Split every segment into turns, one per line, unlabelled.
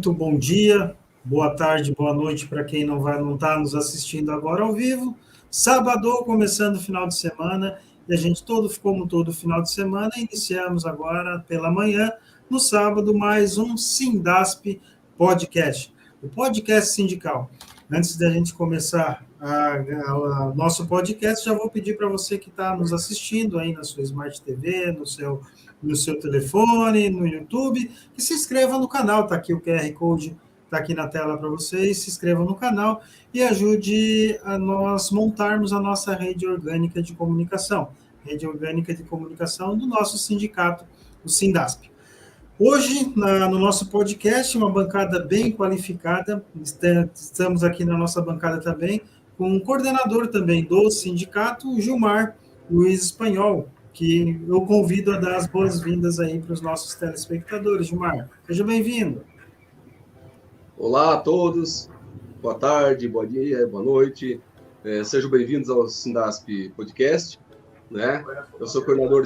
Muito bom dia, boa tarde, boa noite para quem não está nos assistindo agora ao vivo. Sábado, começando o final de semana, e a gente como todo final de semana, iniciamos agora pela manhã, no sábado, mais um Sindasp Podcast, o podcast sindical. Antes da gente começar o nosso podcast, já vou pedir para você que está nos assistindo aí na sua Smart TV, no seu telefone, no YouTube, que se inscreva no canal, está aqui o QR Code, está aqui na tela para vocês, se inscreva no canal e ajude a nós montarmos a nossa rede orgânica de comunicação do nosso sindicato, o Sindasp. Hoje, no nosso podcast, uma bancada bem qualificada, estamos aqui na nossa bancada também, com um coordenador também do sindicato, o Gilmar Luiz Espanhol, que eu convido a dar as boas-vindas aí para os nossos telespectadores. Gilmar, seja bem-vindo.
Olá a todos, boa tarde, bom dia, boa noite, sejam bem-vindos ao Sindasp Podcast, né? Eu sou coordenador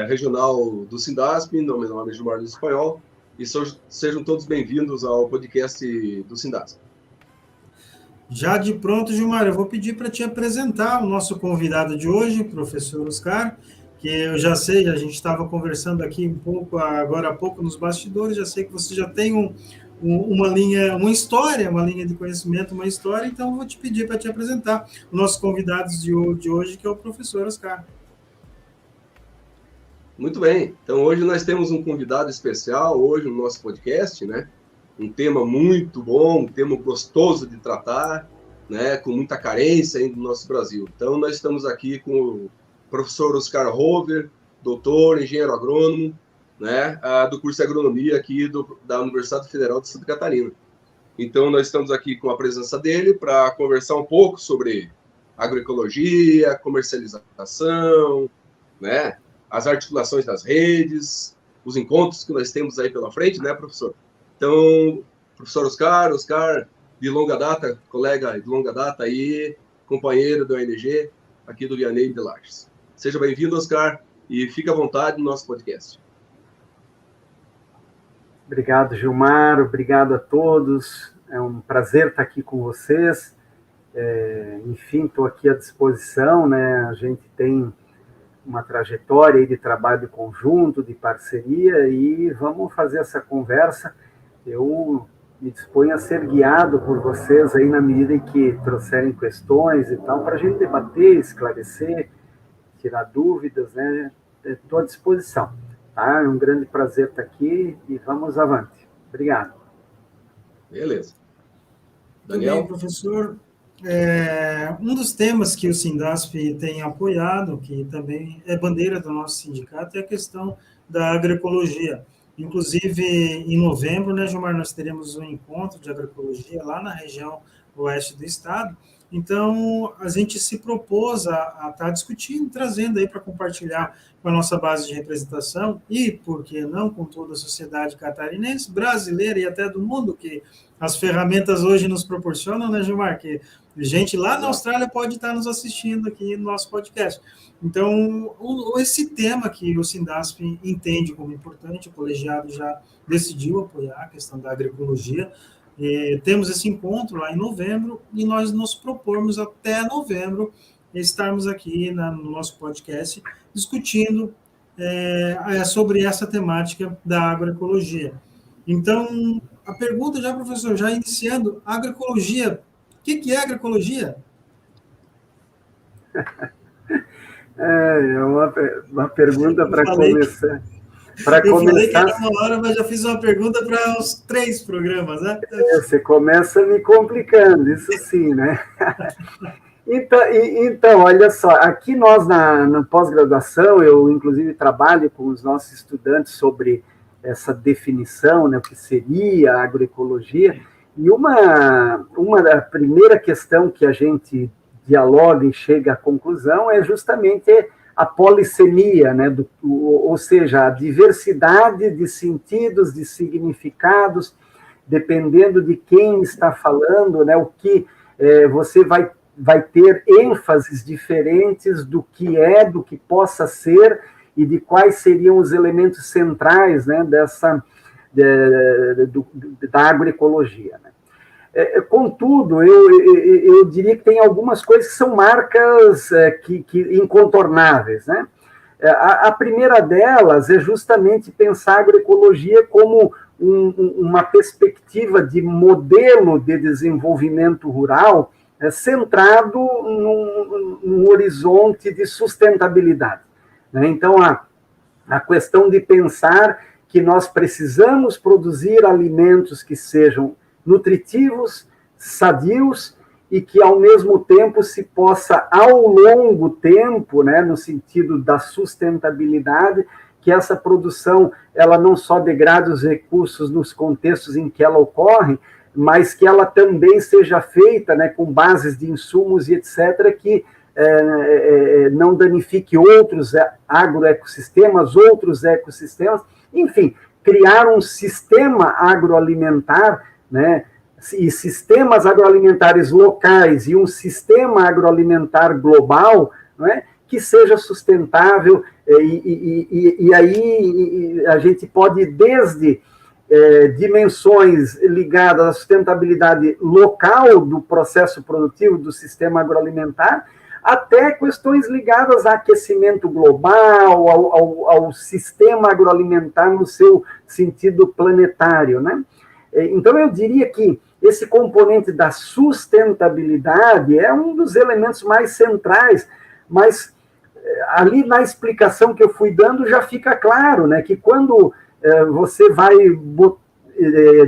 regional do Sindasp, meu nome é Gilmar Luiz Espanhol, e sejam todos bem-vindos ao podcast do Sindasp.
Já de pronto, Gilmar, eu vou pedir para te apresentar o nosso convidado de hoje, o professor Oscar, que eu já sei, a gente estava conversando aqui agora há pouco nos bastidores, já sei que você já tem uma linha de conhecimento, uma história, então eu vou te pedir para te apresentar o nosso convidado de hoje, que é o professor Oscar.
Muito bem, então hoje nós temos um convidado especial, hoje no nosso podcast, né? Um tema muito bom, um tema gostoso de tratar, né? Com muita carência ainda no nosso Brasil. Então nós estamos aqui com o professor Oscar Hover, doutor, engenheiro agrônomo, né, do curso de agronomia aqui da Universidade Federal de Santa Catarina. Então, nós estamos aqui com a presença dele para conversar um pouco sobre agroecologia, comercialização, né, as articulações das redes, os encontros que nós temos aí pela frente, né, professor? Então, professor Oscar, de longa data, colega de longa data aí, companheiro da ONG, aqui do Vianney de Lages. Seja bem-vindo, Oscar, e fique à vontade no nosso podcast.
Obrigado, Gilmar. Obrigado a todos. É um prazer estar aqui com vocês. Enfim, estou aqui à disposição, né? A gente tem uma trajetória de trabalho conjunto, de parceria, e vamos fazer essa conversa. Eu me disponho a ser guiado por vocês aí na medida em que trouxerem questões e tal, para a gente debater, esclarecer, tirar dúvidas, né? Estou à disposição. Tá? É um grande prazer estar aqui e vamos avante. Obrigado.
Beleza.
Daniel? Muito bem, professor. Um dos temas que o Sindasp tem apoiado, que também é bandeira do nosso sindicato, é a questão da agroecologia. Inclusive, em novembro, né, Gilmar, nós teremos um encontro de agroecologia lá na região oeste do estado. Então, a gente se propôs a estar discutindo, trazendo aí para compartilhar com a nossa base de representação e, por que não, com toda a sociedade catarinense, brasileira e até do mundo, que as ferramentas hoje nos proporcionam, né, Gilmar? Que gente lá na Austrália pode estar nos assistindo aqui no nosso podcast. Então, esse tema que o Sindasp entende como importante, o colegiado já decidiu apoiar a questão da agroecologia. Temos esse encontro lá em novembro e nós nos propomos até novembro estarmos aqui no nosso podcast discutindo sobre essa temática da agroecologia. Então, a pergunta já, professor, já iniciando, agroecologia, o que é agroecologia?
É uma pergunta para começar.
Falei que era uma hora, mas já fiz uma pergunta para os 3 programas, né?
Você começa me complicando, isso sim, né? Então, olha só, aqui nós na pós-graduação, eu inclusive trabalho com os nossos estudantes sobre essa definição, né, o que seria a agroecologia, e uma da primeira questão que a gente dialoga e chega à conclusão é justamente a polissemia, né? Ou seja, a diversidade de sentidos, de significados, dependendo de quem está falando, né? O que você vai ter ênfases diferentes do que possa ser e de quais seriam os elementos centrais, né? da agroecologia, né? Contudo, eu diria que tem algumas coisas que são marcas que incontornáveis, né? A primeira delas é justamente pensar a agroecologia como uma perspectiva de modelo de desenvolvimento rural centrado num horizonte de sustentabilidade, né? Então, a questão de pensar que nós precisamos produzir alimentos que sejam nutritivos, sadios, e que, ao mesmo tempo, se possa, ao longo tempo, né, no sentido da sustentabilidade, que essa produção ela não só degrade os recursos nos contextos em que ela ocorre, mas que ela também seja feita, né, com bases de insumos e etc., que não danifique outros agroecossistemas, outros ecossistemas, enfim, criar um sistema agroalimentar, né, e sistemas agroalimentares locais e um sistema agroalimentar global, não é, que seja sustentável, e aí a gente pode, desde dimensões ligadas à sustentabilidade local do processo produtivo do sistema agroalimentar, até questões ligadas a aquecimento global, ao sistema agroalimentar no seu sentido planetário, né? Então, eu diria que esse componente da sustentabilidade é um dos elementos mais centrais, mas ali na explicação que eu fui dando já fica claro, né, que quando você vai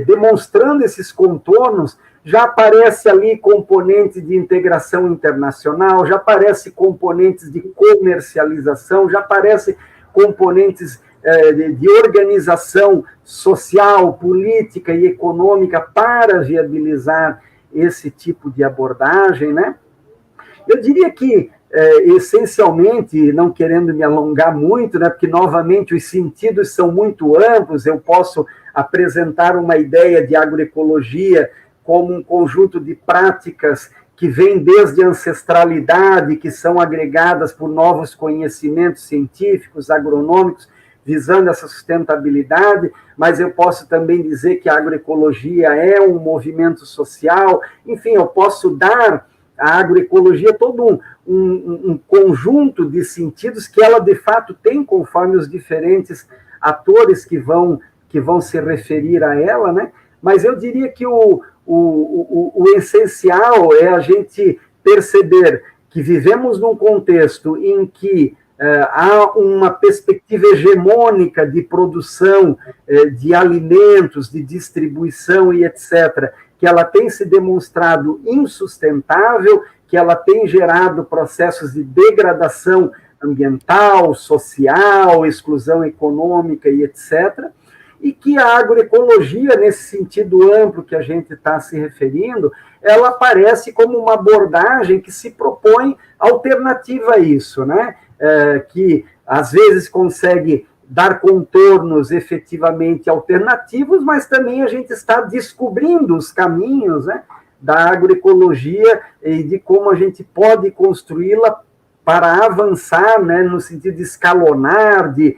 demonstrando esses contornos, já aparece ali componente de integração internacional, já aparece componentes de comercialização, já aparece componentes de organização social, política e econômica para viabilizar esse tipo de abordagem, né? Eu diria que, essencialmente, não querendo me alongar muito, né, porque, novamente, os sentidos são muito amplos, eu posso apresentar uma ideia de agroecologia como um conjunto de práticas que vem desde a ancestralidade, que são agregadas por novos conhecimentos científicos, agronômicos, visando essa sustentabilidade, mas eu posso também dizer que a agroecologia é um movimento social, enfim, eu posso dar à agroecologia todo um conjunto de sentidos que ela, de fato, tem, conforme os diferentes atores que vão se referir a ela, né? Mas eu diria que o essencial é a gente perceber que vivemos num contexto em que há uma perspectiva hegemônica de produção de alimentos, de distribuição e etc., que ela tem se demonstrado insustentável, que ela tem gerado processos de degradação ambiental, social, exclusão econômica e etc., e que a agroecologia, nesse sentido amplo que a gente está se referindo, ela aparece como uma abordagem que se propõe alternativa a isso, né? Que às vezes consegue dar contornos efetivamente alternativos, mas também a gente está descobrindo os caminhos, né, da agroecologia e de como a gente pode construí-la para avançar, né, no sentido de escalonar, de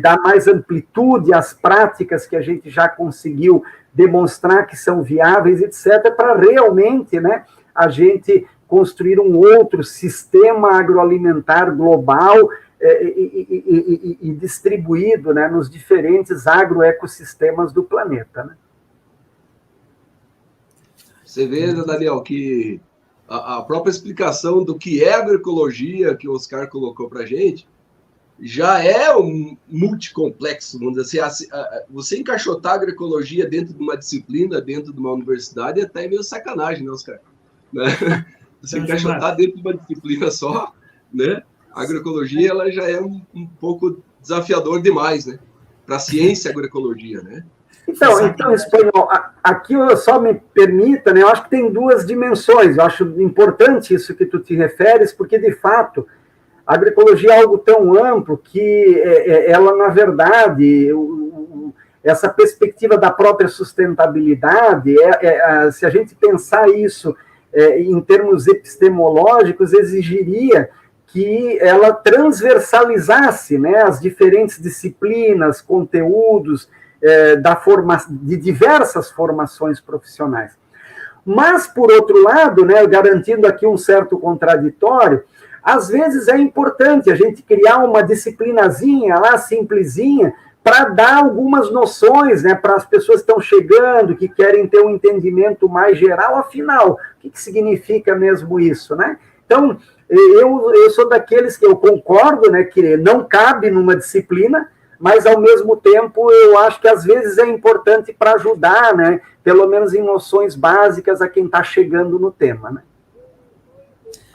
dar mais amplitude às práticas que a gente já conseguiu demonstrar que são viáveis, etc., para realmente, né, a gente construir um outro sistema agroalimentar global e distribuído, né, nos diferentes agroecossistemas do planeta, né?
Você vê, Daniel, que a própria explicação do que é agroecologia que o Oscar colocou para a gente já é um multicomplexo, vamos dizer assim. Você encaixotar a agroecologia dentro de uma disciplina, dentro de uma universidade, é até meio sacanagem, né, Oscar? Né? Você encaixotar dentro de uma disciplina só, né? A agroecologia ela já é um pouco desafiador demais, né? Para a ciência agroecologia, né?
Então, Espanhol, aqui eu só me permita, né? Eu acho que tem duas dimensões. Eu acho importante isso que tu te referes, porque, de fato, a agroecologia é algo tão amplo que ela, na verdade, essa perspectiva da própria sustentabilidade, se a gente pensar isso em termos epistemológicos, exigiria que ela transversalizasse, né, as diferentes disciplinas, conteúdos, de diversas formações profissionais. Mas, por outro lado, né, garantindo aqui um certo contraditório, às vezes é importante a gente criar uma disciplinazinha lá, simplesinha, para dar algumas noções, né, para as pessoas que estão chegando, que querem ter um entendimento mais geral, afinal, o que significa mesmo isso, né? Então, eu sou daqueles que eu concordo, né, que não cabe numa disciplina, mas, ao mesmo tempo, eu acho que, às vezes, é importante para ajudar, né, pelo menos em noções básicas, a quem está chegando no tema, né?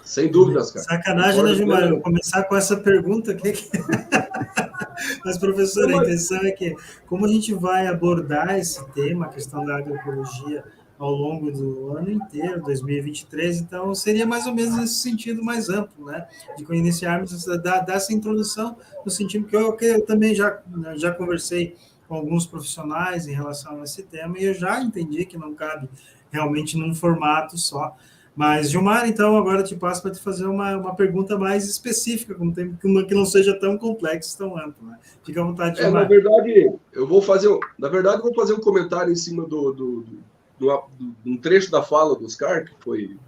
Sem dúvidas, cara.
Sacanagem, né, Gilmar? Eu vou começar com essa pergunta aqui. Mas, professor, a intenção é que, como a gente vai abordar esse tema, a questão da agroecologia, ao longo do ano inteiro, 2023, então seria mais ou menos nesse sentido mais amplo, né? De iniciarmos dessa introdução, no sentido que eu também já conversei com alguns profissionais em relação a esse tema, e eu já entendi que não cabe realmente num formato só. Mas, Gilmar, então, agora te passo para te fazer uma pergunta mais específica, que não seja tão complexa, tão ampla, né? Fica à vontade, Gilmar.
Na verdade, eu vou fazer um comentário em cima de um trecho da fala do Oscar, que foi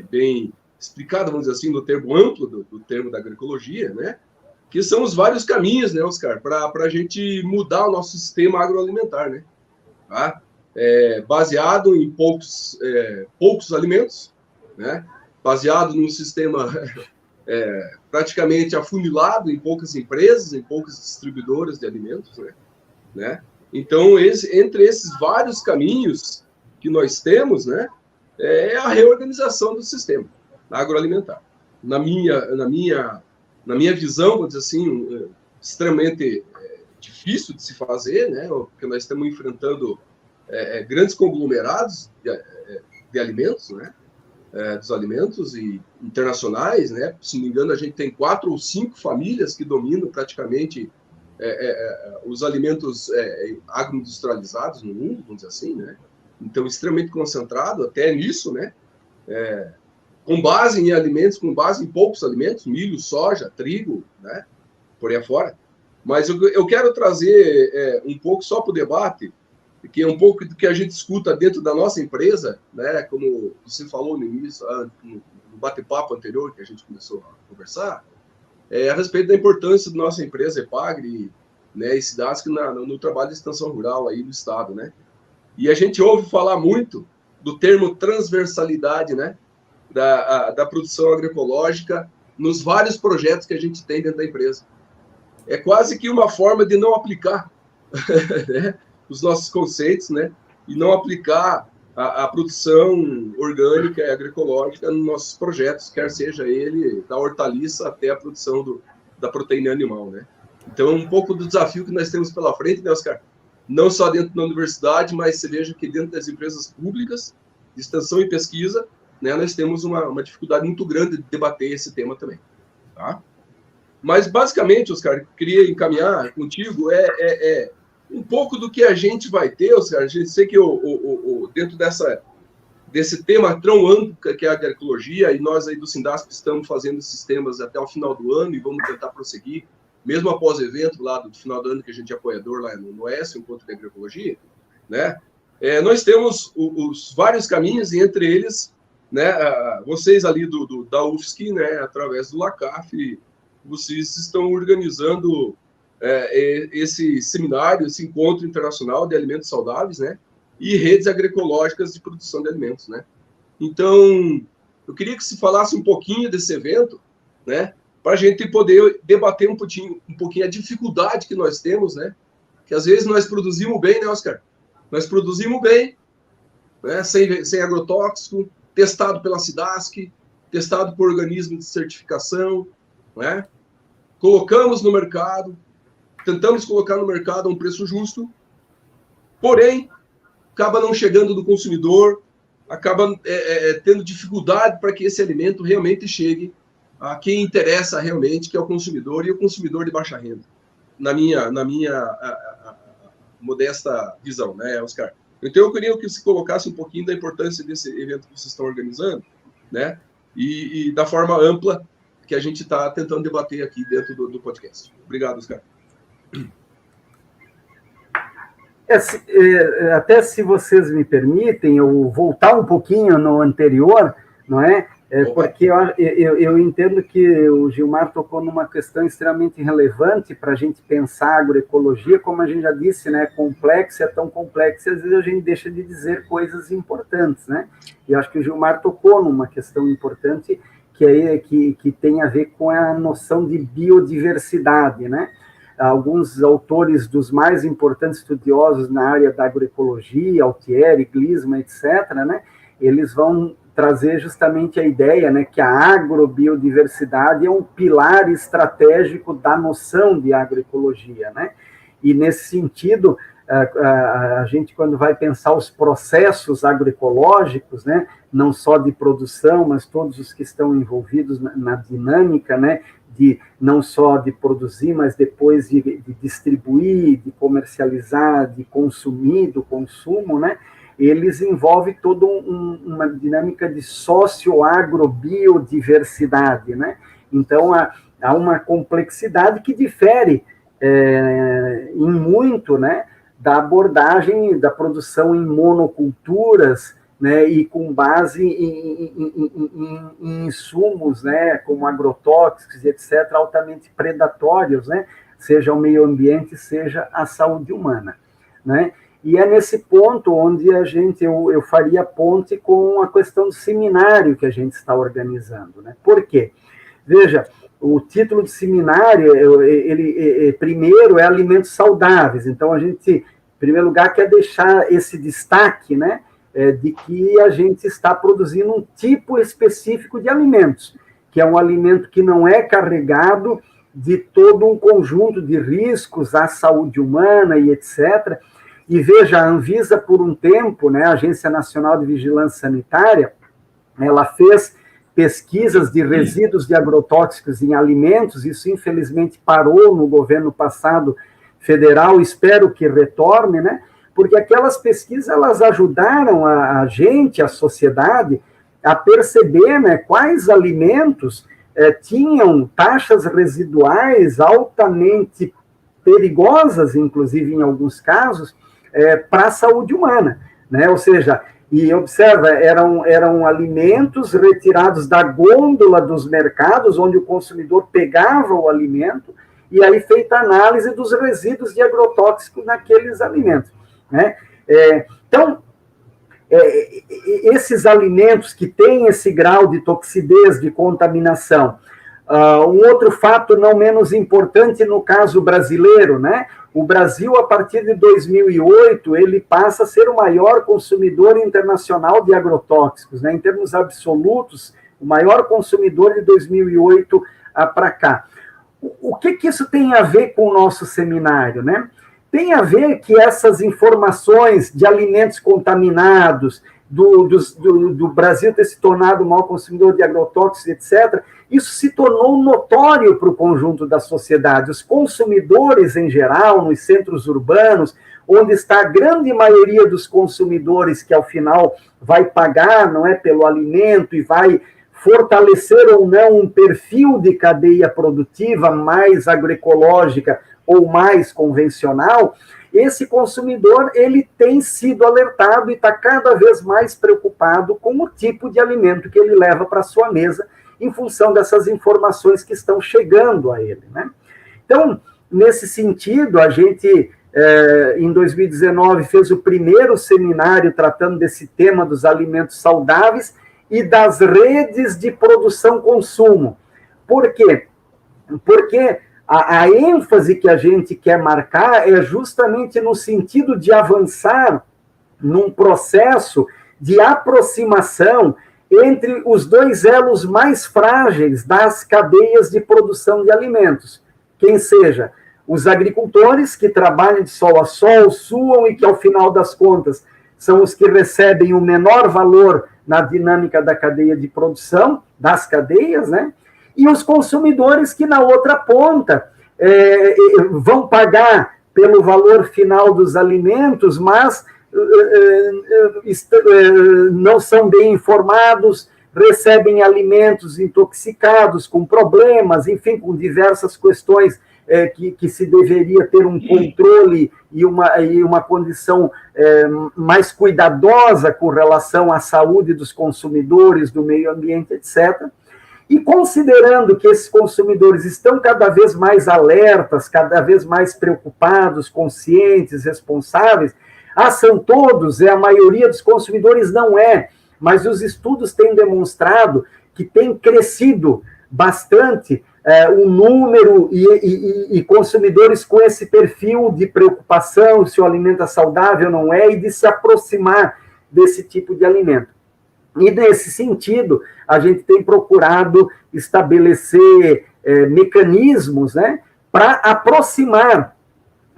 bem explicado, vamos dizer assim, no termo amplo do termo da agroecologia, né? Que são os vários caminhos, né, Oscar, para a gente mudar o nosso sistema agroalimentar, né? Tá? Baseado em poucos alimentos, né? Baseado num sistema praticamente afunilado em poucas empresas, em poucas distribuidoras de alimentos, né? Então, entre esses vários caminhos que nós temos, né, é a reorganização do sistema agroalimentar. Na minha visão, vou dizer assim, extremamente difícil de se fazer, né, porque nós estamos enfrentando grandes conglomerados de alimentos, né, dos alimentos e internacionais, né? Se não me engano, a gente tem 4 ou 5 famílias que dominam praticamente os alimentos agroindustrializados no mundo, vamos dizer assim, né? Então, extremamente concentrado até nisso, né? Com base em alimentos, com base em poucos alimentos, milho, soja, trigo, né? Por aí afora. Mas eu quero trazer um pouco só para o debate, que é um pouco do que a gente escuta dentro da nossa empresa, né? Como você falou no início, no bate-papo anterior que a gente começou a conversar, a respeito da importância da nossa empresa EPAGRE, né, e SIDASC no trabalho de extensão rural aí do estado, né? E a gente ouve falar muito do termo transversalidade, né, da produção agroecológica nos vários projetos que a gente tem dentro da empresa. É quase que uma forma de não aplicar né, os nossos conceitos, né, e não aplicar a produção orgânica e agroecológica nos nossos projetos, quer seja ele da hortaliça até a produção da proteína animal, né? Então, um pouco do desafio que nós temos pela frente, né, Oscar? Não só dentro da universidade, mas você veja que dentro das empresas públicas, de extensão e pesquisa, né, nós temos uma dificuldade muito grande de debater esse tema também, tá? Mas, basicamente, Oscar, eu queria encaminhar contigo um pouco do que a gente vai ter, Oscar. A gente sei que dentro desse tema tão amplo que é a agroecologia, e nós aí do Sindasp estamos fazendo esses temas até o final do ano e vamos tentar prosseguir, mesmo após o evento lá do final do ano, que a gente é apoiador lá no Oeste, Encontro de Agroecologia, né? Nós temos os vários caminhos, e entre eles, né, vocês ali da UFSC, né, através do LACAF, vocês estão organizando esse seminário, esse encontro internacional de alimentos saudáveis, né, e redes agroecológicas de produção de alimentos, né. Então, eu queria que se falasse um pouquinho desse evento, né, para a gente poder debater um pouquinho a dificuldade que nós temos, né, que às vezes nós produzimos bem, né, Oscar? Nós produzimos bem, né, sem agrotóxico, testado pela SIDASC, testado por organismos de certificação, né? Colocamos no mercado, tentamos colocar no mercado a um preço justo, porém, acaba não chegando do consumidor, acaba tendo dificuldade para que esse alimento realmente chegue a quem interessa realmente, que é o consumidor, e o consumidor de baixa renda, na minha modesta visão, né, Oscar? Então, eu queria que você colocasse um pouquinho da importância desse evento que vocês estão organizando, né, e da forma ampla que a gente está tentando debater aqui dentro do podcast. Obrigado, Oscar.
Até se vocês me permitem, eu voltar um pouquinho no anterior, não é? Porque eu entendo que o Gilmar tocou numa questão extremamente relevante para a gente pensar a agroecologia, como a gente já disse, né, complexa, é tão complexa, e às vezes a gente deixa de dizer coisas importantes, né? E acho que o Gilmar tocou numa questão importante que tem a ver com a noção de biodiversidade, né? Alguns autores dos mais importantes estudiosos na área da agroecologia, Altieri, Glisman, etc., né, eles vão trazer justamente a ideia, né, que a agrobiodiversidade é um pilar estratégico da noção de agroecologia, né? E nesse sentido, a gente, quando vai pensar os processos agroecológicos, né, não só de produção, mas todos os que estão envolvidos na dinâmica, né, não só de produzir, mas depois de distribuir, de comercializar, de consumir, do consumo, né, eles envolvem toda uma dinâmica de socio-agrobiodiversidade, né? Então, há uma complexidade que difere em muito, né, da abordagem da produção em monoculturas, né, e com base em insumos, né, como agrotóxicos, etc., altamente predatórios, né, seja o meio ambiente, seja a saúde humana, né? E é nesse ponto onde eu faria ponte com a questão do seminário que a gente está organizando, né? Por quê? Veja, o título de seminário, ele primeiro é alimentos saudáveis, então a gente, em primeiro lugar, quer deixar esse destaque, né, de que a gente está produzindo um tipo específico de alimentos, que é um alimento que não é carregado de todo um conjunto de riscos à saúde humana e etc. E veja, a Anvisa, por um tempo, né, a Agência Nacional de Vigilância Sanitária, ela fez pesquisas de resíduos de agrotóxicos em alimentos, isso infelizmente parou no governo passado federal, espero que retorne, né, porque aquelas pesquisas elas ajudaram a gente, a sociedade, a perceber, né, quais alimentos tinham taxas residuais altamente perigosas, inclusive em alguns casos, para a saúde humana, né? Ou seja, e observa, eram alimentos retirados da gôndola dos mercados, onde o consumidor pegava o alimento, e aí feita a análise dos resíduos de agrotóxicos naqueles alimentos, né? Então, esses alimentos que têm esse grau de toxidez, de contaminação, um outro fato não menos importante no caso brasileiro, né? O Brasil, a partir de 2008, ele passa a ser o maior consumidor internacional de agrotóxicos, né? Em termos absolutos, o maior consumidor de 2008 para cá. O que isso tem a ver com o nosso seminário, né? Tem a ver que essas informações de alimentos contaminados, do Brasil ter se tornado o maior consumidor de agrotóxicos, etc., isso se tornou notório para o conjunto da sociedade. Os consumidores, em geral, nos centros urbanos, onde está a grande maioria dos consumidores que, ao final, vai pagar, não é, pelo alimento e vai fortalecer ou não um perfil de cadeia produtiva mais agroecológica ou mais convencional, esse consumidor ele tem sido alertado e está cada vez mais preocupado com o tipo de alimento que ele leva para a sua mesa, em função dessas informações que estão chegando a ele, né? Então, nesse sentido, a gente, em 2019, fez o primeiro seminário tratando desse tema dos alimentos saudáveis e das redes de produção-consumo. Por quê? Porque a ênfase que a gente quer marcar é justamente no sentido de avançar num processo de aproximação entre os dois elos mais frágeis das cadeias de produção de alimentos, quem seja os agricultores que trabalham de sol a sol, suam e que, ao final das contas, são os que recebem o menor valor na dinâmica da cadeia de produção, das cadeias, né? E os consumidores que, na outra ponta, vão pagar pelo valor final dos alimentos, mas não são bem informados, recebem alimentos intoxicados, com problemas, enfim, com diversas questões que se deveria ter um controle e uma condição mais cuidadosa com relação à saúde dos consumidores, do meio ambiente, etc. E considerando que esses consumidores estão cada vez mais alertas, cada vez mais preocupados, conscientes, responsáveis, são todos, a maioria dos consumidores não é, mas os estudos têm demonstrado que tem crescido bastante o número e consumidores com esse perfil de preocupação, se o alimento é saudável ou não é, e de se aproximar desse tipo de alimento. E, nesse sentido, a gente tem procurado estabelecer mecanismos, né, para aproximar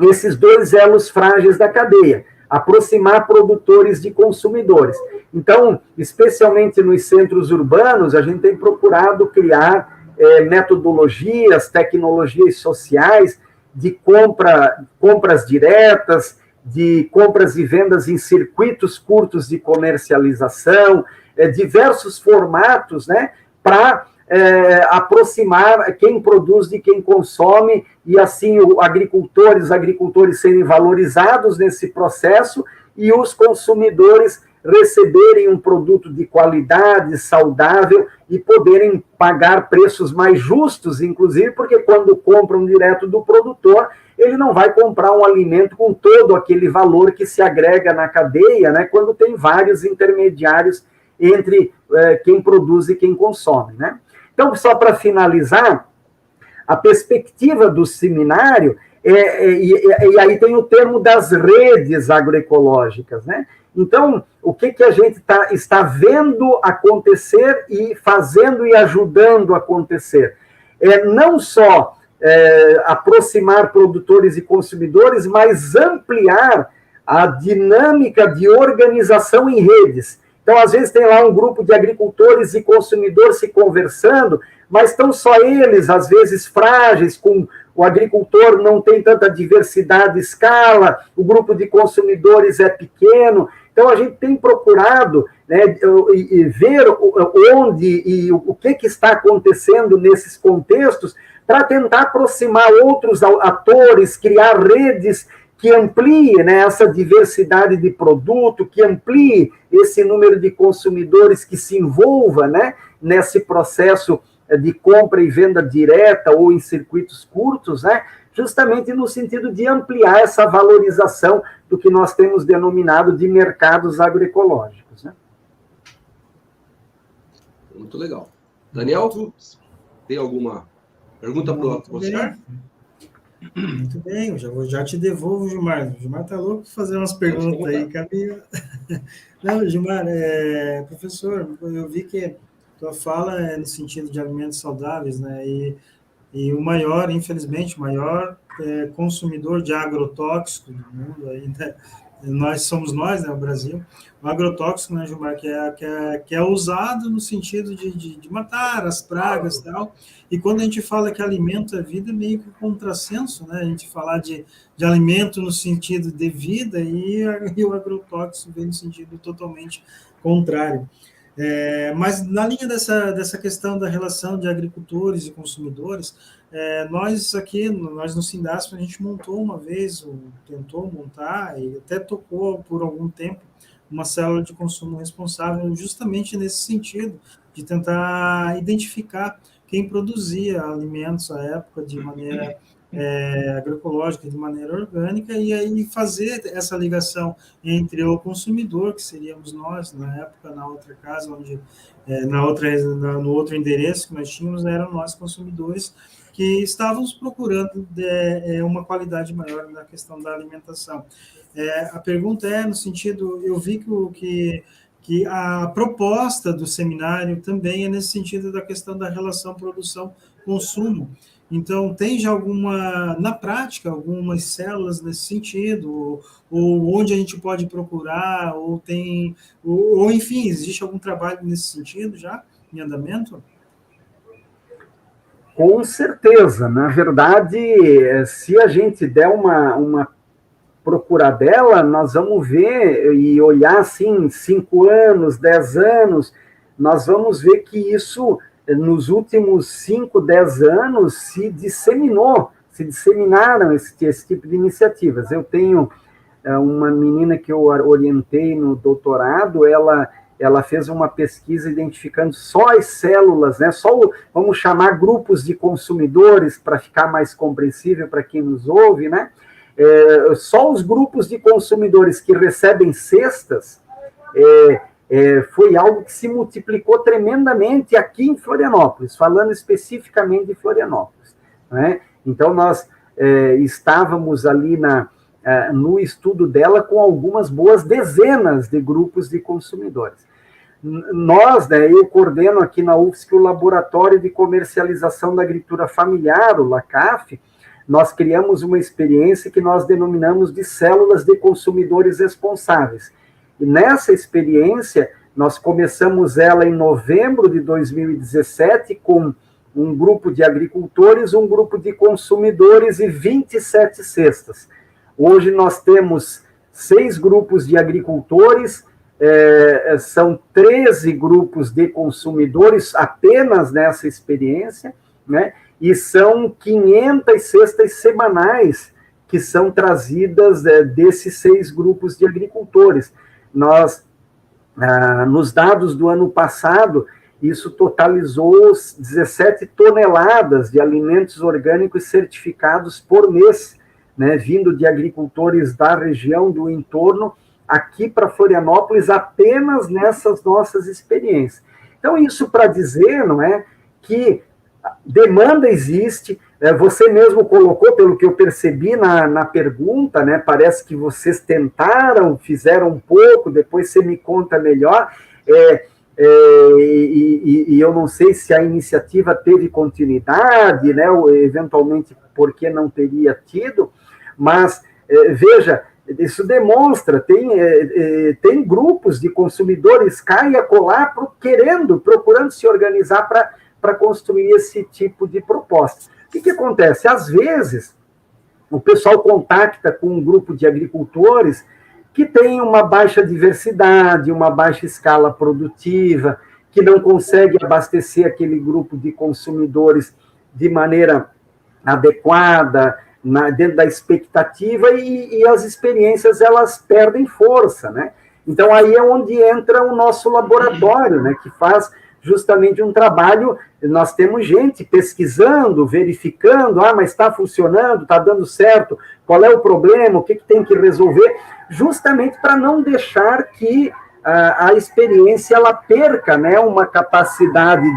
esses dois elos frágeis da cadeia, aproximar produtores de consumidores. Então, especialmente nos centros urbanos, a gente tem procurado criar metodologias, tecnologias sociais de compras diretas, de compras e vendas em circuitos curtos de comercialização, diversos formatos, né, para aproximar quem produz de quem consome, e assim os agricultores serem valorizados nesse processo e os consumidores receberem um produto de qualidade, saudável, e poderem pagar preços mais justos, inclusive, porque quando compram direto do produtor, ele não vai comprar um alimento com todo aquele valor que se agrega na cadeia, né, quando tem vários intermediários entre quem produz e quem consome, né? Então, só para finalizar, a perspectiva do seminário, e aí tem o termo das redes agroecológicas, né? Então, o que a gente está vendo acontecer e fazendo e ajudando a acontecer? Não só aproximar produtores e consumidores, mas ampliar a dinâmica de organização em redes. Então, às vezes, tem lá um grupo de agricultores e consumidores se conversando, mas estão só eles, às vezes, frágeis, o agricultor não tem tanta diversidade de escala, o grupo de consumidores é pequeno. Então, a gente tem procurado, né, ver onde e o que está acontecendo nesses contextos para tentar aproximar outros atores, criar redes que amplie, né, essa diversidade de produto, que amplie esse número de consumidores que se envolva, né, nesse processo de compra e venda direta ou em circuitos curtos, né, justamente no sentido de ampliar essa valorização do que nós temos denominado de mercados agroecológicos, né?
Muito legal. Daniel, tem alguma pergunta para o professor?
Muito bem, eu já te devolvo, Gilmar. O Gilmar está louco para fazer umas perguntas aí, Camila. Não, Gilmar, professor, eu vi que tua fala é no sentido de alimentos saudáveis, né? E o maior, infelizmente, o maior consumidor de agrotóxico do mundo ainda, somos nós, né, o Brasil. O agrotóxico, né, Gilmar, que é usado no sentido de matar as pragas e tal. E quando a gente fala que alimento é vida, é meio que um contrassenso, né? A gente falar de alimento no sentido de vida e o agrotóxico vem no sentido totalmente contrário. Mas na linha dessa questão da relação de agricultores e consumidores, nós no Sindasp, a gente montou uma vez, tentou montar e até tocou por algum tempo uma célula de consumo responsável justamente nesse sentido, de tentar identificar quem produzia alimentos à época de maneira agroecológica, de maneira orgânica, e aí fazer essa ligação entre o consumidor, que seríamos nós, na época, na outra casa, onde no outro endereço que nós tínhamos, eram nós consumidores, que estávamos procurando uma qualidade maior na questão da alimentação. A pergunta no sentido, eu vi que a proposta do seminário também é nesse sentido da questão da relação produção-consumo. Então, tem já na prática, algumas células nesse sentido, ou onde a gente pode procurar, ou enfim, existe algum trabalho nesse sentido já, em andamento?
Com certeza. Na verdade, se a gente der uma procuradela, nós vamos ver e olhar assim, 5 anos, 10 anos, nós vamos ver que isso, nos últimos 5, 10 anos, se disseminou, se disseminaram esse tipo de iniciativas. Eu tenho uma menina que eu orientei no doutorado, ela fez uma pesquisa identificando só as células, né, vamos chamar grupos de consumidores, para ficar mais compreensível para quem nos ouve, né, só os grupos de consumidores que recebem cestas, foi algo que se multiplicou tremendamente aqui em Florianópolis, falando especificamente de Florianópolis, né? Então, nós estávamos ali no estudo dela com algumas boas dezenas de grupos de consumidores. Nós, né, eu coordeno aqui na UFSC o Laboratório de Comercialização da Agricultura Familiar, o LACAF. Nós criamos uma experiência que nós denominamos de células de consumidores responsáveis. E nessa experiência, nós começamos ela em novembro de 2017 com um grupo de agricultores, um grupo de consumidores e 27 cestas. Hoje nós temos 6 grupos de agricultores, são 13 grupos de consumidores apenas nessa experiência, né? E são 500 cestas semanais que são trazidas desses 6 grupos de agricultores. Nós, nos dados do ano passado, isso totalizou 17 toneladas de alimentos orgânicos certificados por mês, né, vindo de agricultores da região, do entorno, aqui para Florianópolis, apenas nessas nossas experiências. Então, isso para dizer, não é, que demanda existe. Você mesmo colocou, pelo que eu percebi na pergunta, né, parece que vocês tentaram, fizeram um pouco, depois você me conta melhor, e eu não sei se a iniciativa teve continuidade, né, ou eventualmente por que não teria tido, mas veja, isso demonstra, tem grupos de consumidores cá e acolá procurando se organizar para construir esse tipo de proposta. O que acontece? Às vezes, o pessoal contacta com um grupo de agricultores que tem uma baixa diversidade, uma baixa escala produtiva, que não consegue abastecer aquele grupo de consumidores de maneira adequada, dentro da expectativa, e as experiências, elas perdem força, né? Então, aí é onde entra o nosso laboratório, né, que faz justamente um trabalho. Nós temos gente pesquisando, verificando, mas está funcionando, está dando certo, qual é o problema, o que tem que resolver, justamente para não deixar que a experiência ela perca, né, uma capacidade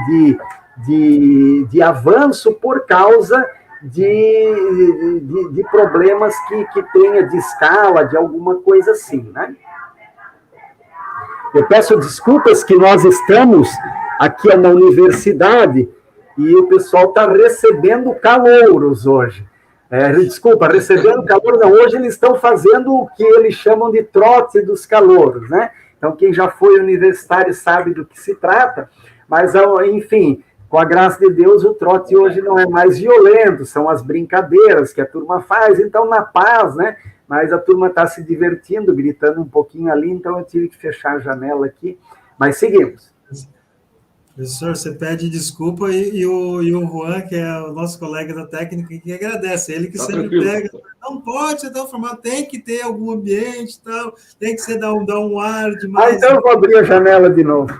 de avanço por causa de problemas que tenha de escala, de alguma coisa assim, né? Eu peço desculpas que nós estamos aqui na universidade e o pessoal está recebendo calouros hoje. Desculpa, recebendo calor, não, hoje eles estão fazendo o que eles chamam de trote dos calouros, né? Então, quem já foi universitário sabe do que se trata, mas, enfim, com a graça de Deus, o trote hoje não é mais violento, são as brincadeiras que a turma faz, então, na paz, né? Mas a turma está se divertindo, gritando um pouquinho ali, então eu tive que fechar a janela aqui, mas seguimos.
Professor, você pede desculpa e o Juan, que é o nosso colega da técnica, que agradece. Ele que tá sempre tranquilo. Pega, não pode ser tão formal, tem que ter algum ambiente, tal, tem que ser dar um ar demais.
Então eu vou abrir a janela de novo.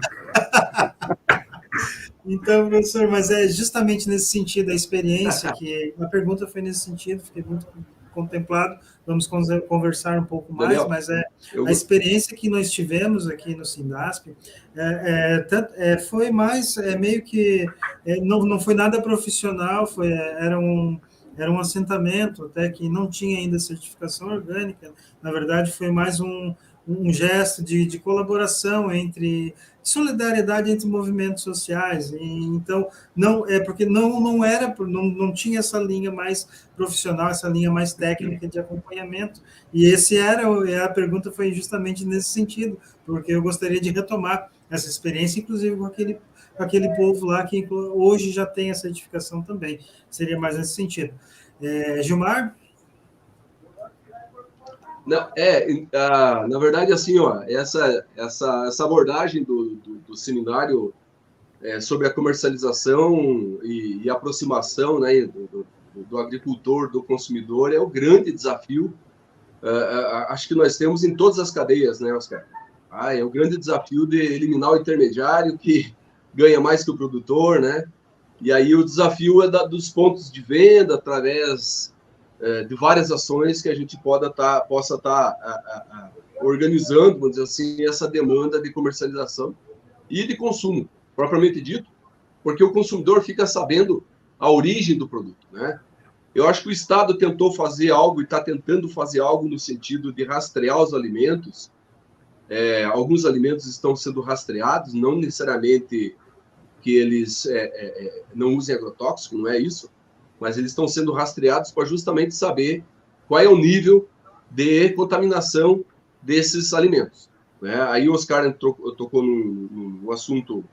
Então, professor, mas é justamente nesse sentido, a experiência, que a pergunta foi nesse sentido, fiquei muito contemplado, vamos conversar um pouco mais, Daniel, mas a experiência que nós tivemos aqui no Sindasp foi mais, meio que, não foi nada profissional, era um assentamento até que não tinha ainda certificação orgânica, na verdade foi mais um gesto de colaboração solidariedade entre movimentos sociais, então porque não tinha essa linha mais profissional, essa linha mais técnica de acompanhamento, e a pergunta foi justamente nesse sentido, porque eu gostaria de retomar essa experiência, inclusive com aquele povo lá que hoje já tem a certificação também, seria mais nesse sentido. Gilmar?
Não, na verdade, assim, essa abordagem do seminário sobre a comercialização e aproximação, né, do agricultor, do consumidor, é o grande desafio. Acho que nós temos em todas as cadeias, né, Oscar? É o grande desafio de eliminar o intermediário que ganha mais que o produtor, né? E aí o desafio é dos pontos de venda através de várias ações que a gente possa estar organizando, vamos dizer assim, essa demanda de comercialização e de consumo, propriamente dito, porque o consumidor fica sabendo a origem do produto, né? Eu acho que o Estado tentou fazer algo e está tentando fazer algo no sentido de rastrear os alimentos. Alguns alimentos estão sendo rastreados, não necessariamente que eles não usem agrotóxico, não é isso, mas eles estão sendo rastreados para justamente saber qual é o nível de contaminação desses alimentos, né? Aí o Oscar tocou num assunto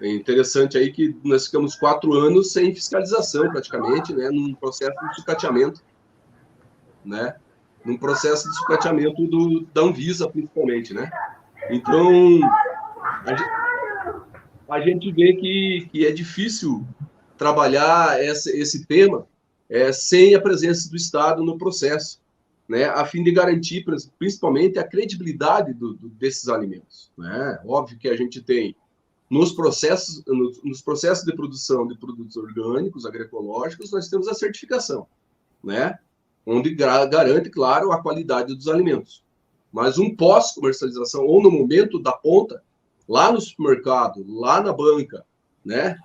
interessante aí, que nós ficamos 4 anos sem fiscalização, praticamente, né, num processo de sucateamento, né, num processo de sucateamento da Anvisa, principalmente, né. Então, a gente vê que é difícil trabalhar esse tema sem a presença do Estado no processo, né, a fim de garantir, principalmente, a credibilidade desses alimentos, né. Óbvio que a gente tem nos processos de produção de produtos orgânicos, agroecológicos, nós temos a certificação, né? Onde garante, claro, a qualidade dos alimentos. Mas um pós-comercialização, ou no momento da ponta, lá no supermercado, lá na banca, né?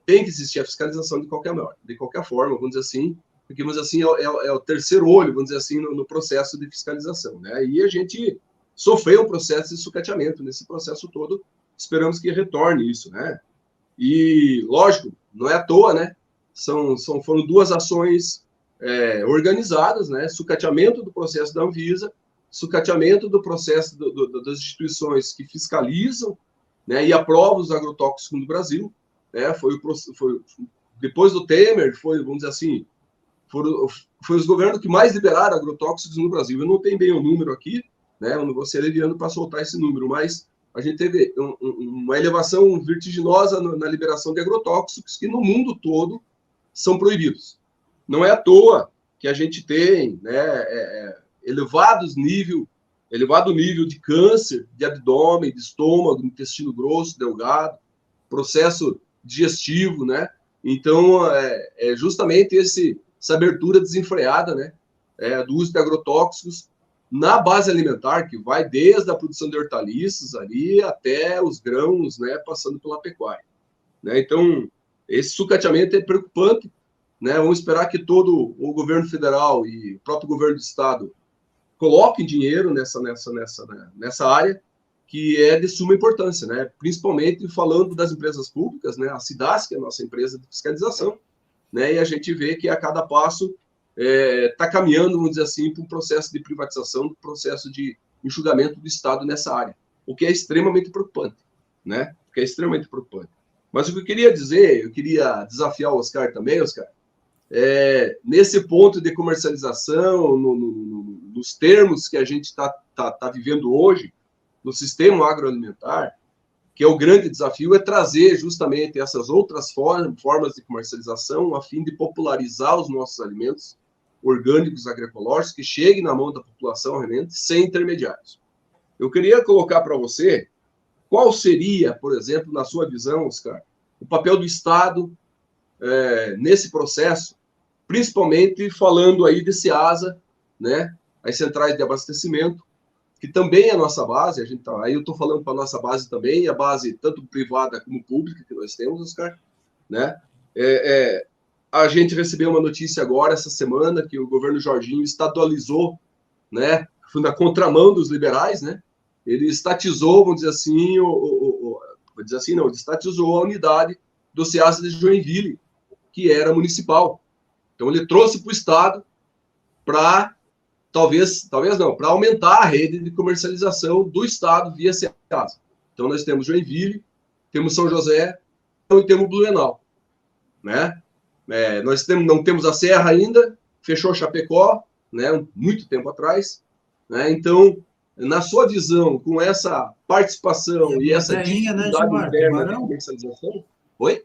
Tem que existir a fiscalização de qualquer forma, vamos dizer assim, porque, vamos dizer assim, é o terceiro olho, vamos dizer assim, no processo de fiscalização, né? E a gente sofreu um processo de sucateamento nesse processo todo. Esperamos que retorne isso, né? E, lógico, não é à toa, né? Foram 2 ações organizadas, né? Sucateamento do processo da Anvisa, sucateamento do processo das instituições que fiscalizam, né, e aprovam os agrotóxicos no Brasil, né? Foi depois do Temer, vamos dizer assim, foi os governos que mais liberaram agrotóxicos no Brasil. Eu não tenho bem o número aqui, né? Eu não vou ser leviano para soltar esse número, mas a gente teve uma elevação vertiginosa na liberação de agrotóxicos que no mundo todo são proibidos. Não é à toa que a gente tem, né, elevado nível de câncer de abdômen, de estômago, intestino grosso, delgado, processo digestivo, né? Então, justamente essa abertura desenfreada, né, do uso de agrotóxicos na base alimentar, que vai desde a produção de hortaliças ali até os grãos, né, passando pela pecuária, né? Então, esse sucateamento é preocupante, né? Vamos esperar que todo o governo federal e o próprio governo do estado coloquem dinheiro nessa área, que é de suma importância, né? Principalmente falando das empresas públicas, né? A SIDASC, que é a nossa empresa de fiscalização, né? E a gente vê que a cada passo está caminhando, vamos dizer assim, para um processo de privatização, um processo de enxugamento do Estado nessa área, o que é extremamente preocupante, né? O que é extremamente preocupante. Mas o que eu queria dizer, eu queria desafiar o Oscar também, Oscar, nesse ponto de comercialização, nos termos que a gente está vivendo hoje, no sistema agroalimentar, que é o grande desafio, é trazer justamente essas outras formas de comercialização a fim de popularizar os nossos alimentos orgânicos, agroecológicos, que cheguem na mão da população realmente sem intermediários. Eu queria colocar para você qual seria, por exemplo, na sua visão, Oscar, o papel do Estado nesse processo, principalmente falando aí de SEASA, né, as centrais de abastecimento, que também é a nossa base, aí eu estou falando para a nossa base também, a base tanto privada como pública que nós temos, Oscar, né? A gente recebeu uma notícia agora, essa semana, que o governo Jorginho estadualizou, né, na contramão dos liberais, né? Ele estatizou, vamos dizer assim, ele estatizou a unidade do SEASA de Joinville, que era municipal. Então, ele trouxe para o Estado para, talvez não, para aumentar a rede de comercialização do Estado via SEASA. Então, nós temos Joinville, temos São José e temos Blumenau, né? Nós não temos a Serra ainda, fechou Chapecó, né, muito tempo atrás, né? Então, na sua visão, com essa participação e essa dificuldade interna de comercialização... Oi?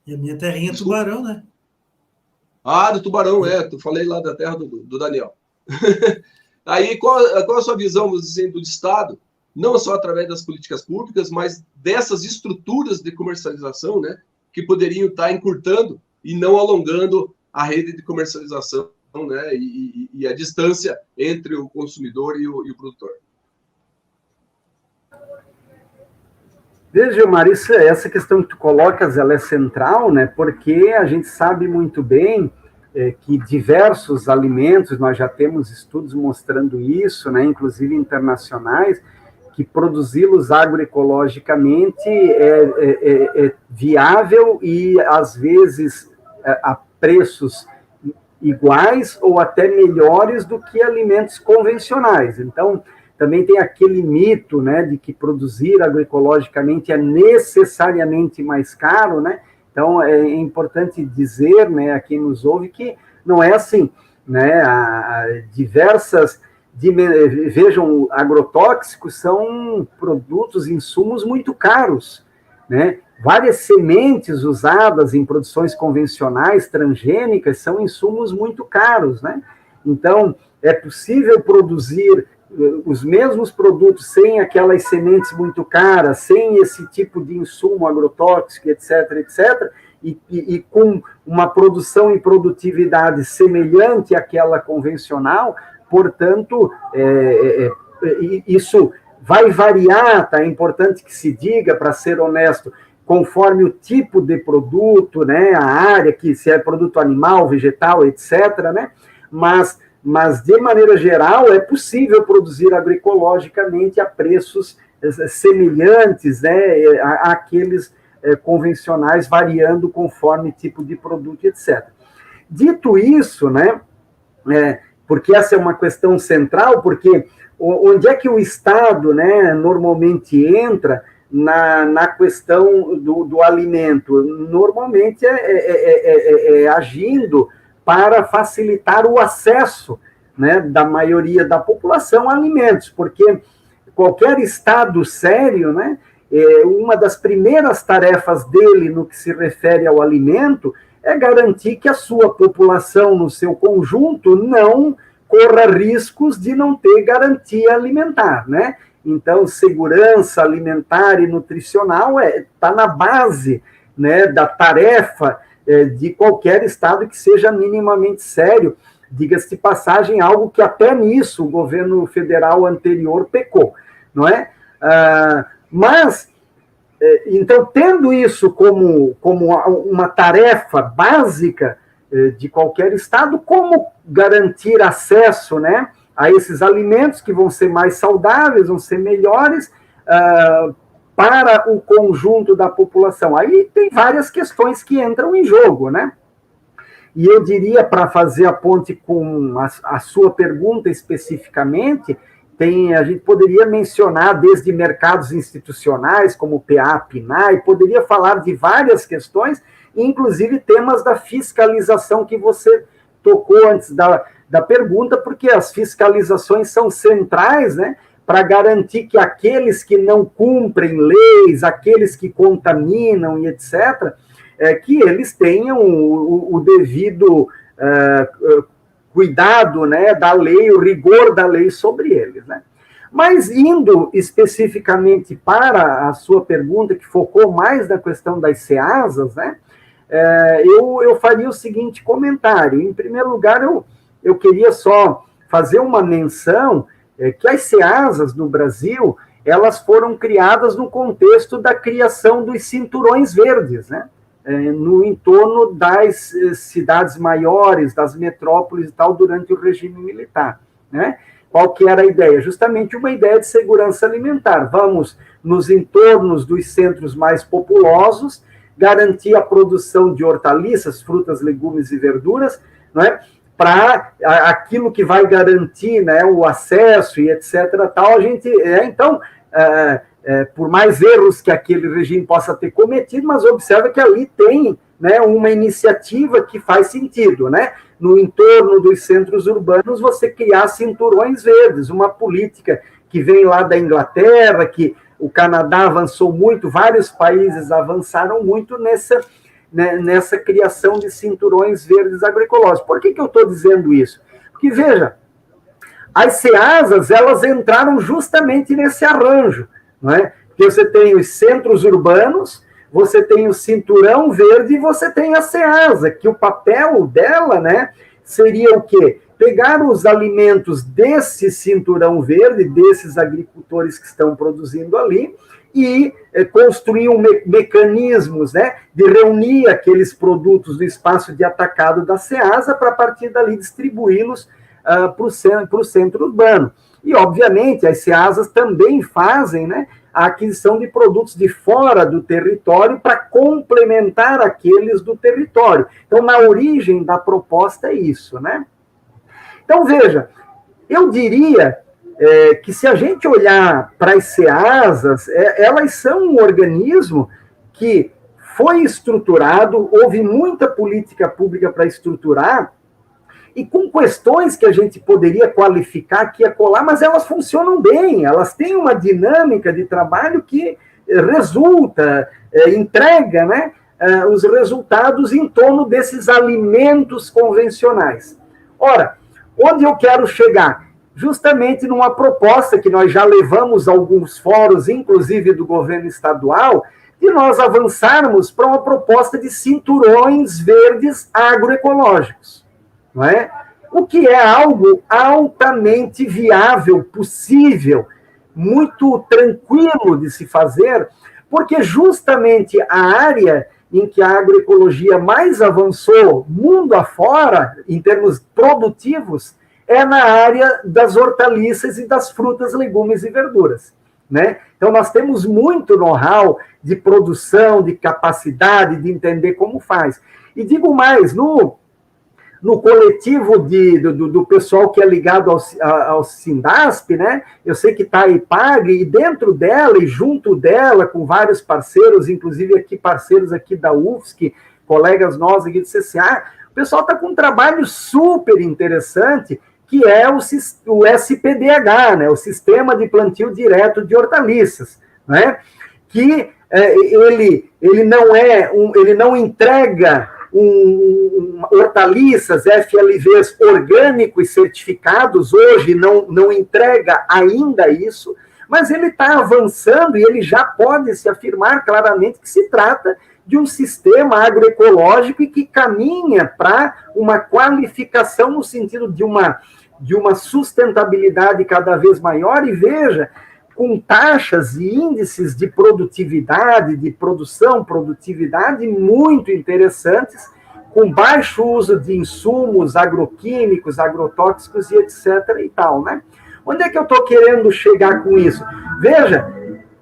E a minha terrinha é Tubarão, né?
Ah, do Tubarão, eu falei lá da terra do Daniel. Aí, qual a sua visão, vamos dizer, do Estado, não só através das políticas públicas, mas dessas estruturas de comercialização, né, que poderiam estar encurtando e não alongando a rede de comercialização, né, e a distância entre o consumidor e o produtor?
Veja, Gilmar, essa questão que tu colocas, ela é central, né? Porque a gente sabe muito bem que diversos alimentos, nós já temos estudos mostrando isso, né? Inclusive internacionais, que produzi-los agroecologicamente é viável e, às vezes, a preços iguais ou até melhores do que alimentos convencionais. Então, também tem aquele mito, né, de que produzir agroecologicamente é necessariamente mais caro, né? Então, é importante dizer, né, a quem nos ouve, que não é assim, né? Vejam, agrotóxicos são produtos, insumos muito caros, né? Várias sementes usadas em produções convencionais, transgênicas, são insumos muito caros, né? Então, é possível produzir os mesmos produtos sem aquelas sementes muito caras, sem esse tipo de insumo agrotóxico, etc., e com uma produção e produtividade semelhante àquela convencional. Portanto, isso vai variar, tá? É importante que se diga, para ser honesto, conforme o tipo de produto, né, a área, que se é produto animal, vegetal, etc., né? Mas, de maneira geral, é possível produzir agroecologicamente a preços semelhantes, né, àqueles convencionais, variando conforme tipo de produto, etc. Dito isso, né, porque essa é uma questão central, porque onde é que o Estado, né, normalmente entra na questão do alimento? Normalmente agindo para facilitar o acesso, né, da maioria da população a alimentos, porque qualquer Estado sério, né, uma das primeiras tarefas dele no que se refere ao alimento é garantir que a sua população, no seu conjunto, não corra riscos de não ter garantia alimentar, né? Então, segurança alimentar e nutricional está na base, né, da tarefa de qualquer Estado que seja minimamente sério. Diga-se de passagem, algo que até nisso o governo federal anterior pecou, não é? Mas, então, tendo isso como uma tarefa básica de qualquer Estado, como garantir acesso, né, a esses alimentos que vão ser mais saudáveis, vão ser melhores, para o conjunto da população? Aí tem várias questões que entram em jogo, né? E eu diria, para fazer a ponte com a sua pergunta especificamente, a gente poderia mencionar desde mercados institucionais, como o PA, PNAE, poderia falar de várias questões, inclusive temas da fiscalização que você tocou antes da pergunta, porque as fiscalizações são centrais, né, para garantir que aqueles que não cumprem leis, aqueles que contaminam e etc., que eles tenham o devido cuidado, né, da lei, o rigor da lei sobre eles, né? Mas indo especificamente para a sua pergunta, que focou mais na questão das SEASAs, né, eu faria o seguinte comentário. Em primeiro lugar, eu queria só fazer uma menção que as SEASAs no Brasil, elas foram criadas no contexto da criação dos cinturões verdes, né? No entorno das cidades maiores, das metrópoles e tal, durante o regime militar, né? Qual que era a ideia? Justamente uma ideia de segurança alimentar. Vamos, nos entornos dos centros mais populosos, garantir a produção de hortaliças, frutas, legumes e verduras, não é? Para aquilo que vai garantir, né, o acesso e etc. Tal, a gente, então, por mais erros que aquele regime possa ter cometido, mas observa que ali tem, né, uma iniciativa que faz sentido, né? No entorno dos centros urbanos, você criar cinturões verdes, uma política que vem lá da Inglaterra, que o Canadá avançou muito, vários países avançaram muito né, nessa criação de cinturões verdes agroecológicos. Por que eu estou dizendo isso? Porque, veja, as CEASAs, elas entraram justamente nesse arranjo, não é? Porque você tem os centros urbanos, você tem o cinturão verde e você tem a CEASA, que o papel dela, né, seria o quê? Pegar os alimentos desse cinturão verde, desses agricultores que estão produzindo ali, e construir mecanismos, né, de reunir aqueles produtos do espaço de atacado da CEASA para, a partir dali, distribuí-los para o centro urbano. E, obviamente, as CEASAs também fazem, né, a aquisição de produtos de fora do território para complementar aqueles do território. Então, na origem da proposta é isso, né? Então, veja, eu diria que se a gente olhar para as CEASAs, elas são um organismo que foi estruturado, houve muita política pública para estruturar, e com questões que a gente poderia qualificar aqui e acolá, mas elas funcionam bem, elas têm uma dinâmica de trabalho que resulta, entrega, né, os resultados em torno desses alimentos convencionais. Ora, onde eu quero chegar? Justamente numa proposta que nós já levamos a alguns fóruns, inclusive do governo estadual, de nós avançarmos para uma proposta de cinturões verdes agroecológicos. Não é? O que é algo altamente viável, possível, muito tranquilo de se fazer, porque justamente a área em que a agroecologia mais avançou mundo afora, em termos produtivos, é na área das hortaliças e das frutas, legumes e verduras, né? Então, nós temos muito know-how de produção, de capacidade, de entender como faz. E digo mais, no coletivo do pessoal que é ligado ao Sindasp, né? Eu sei que está a IPAGRE, e dentro dela e junto dela, com vários parceiros, inclusive aqui parceiros aqui da UFSC, colegas nossos aqui do CCA, o pessoal está com um trabalho super interessante, que é o SPDH, né? O Sistema de Plantio Direto de Hortaliças, né? Que ele não entrega hortaliças, FLVs orgânicos certificados, hoje não entrega ainda isso, mas ele está avançando e ele já pode se afirmar claramente que se trata de um sistema agroecológico e que caminha para uma qualificação no sentido de uma sustentabilidade cada vez maior, e veja, com taxas e índices de produtividade, de produtividade muito interessantes, com baixo uso de insumos agroquímicos, agrotóxicos e etc. e tal, né? Onde é que eu estou querendo chegar com isso? Veja,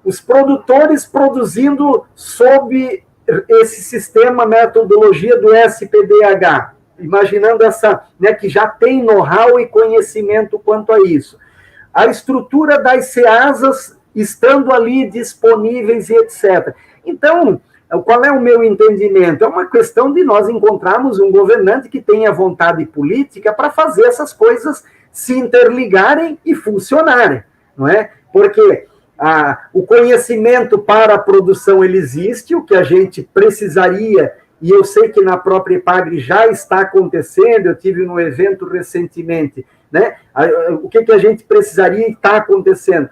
os produtores produzindo sob esse sistema, metodologia do SPDH, imaginando essa, né, que já tem know-how e conhecimento quanto a isso. A estrutura das CEASAs estando ali disponíveis e etc. Então, qual é o meu entendimento? É uma questão de nós encontrarmos um governante que tenha vontade política para fazer essas coisas se interligarem e funcionarem, não é? Porque o conhecimento para a produção ele existe, o que a gente precisaria, e eu sei que na própria IPAGRE já está acontecendo, eu tive no evento recentemente, né? O que a gente precisaria e está acontecendo?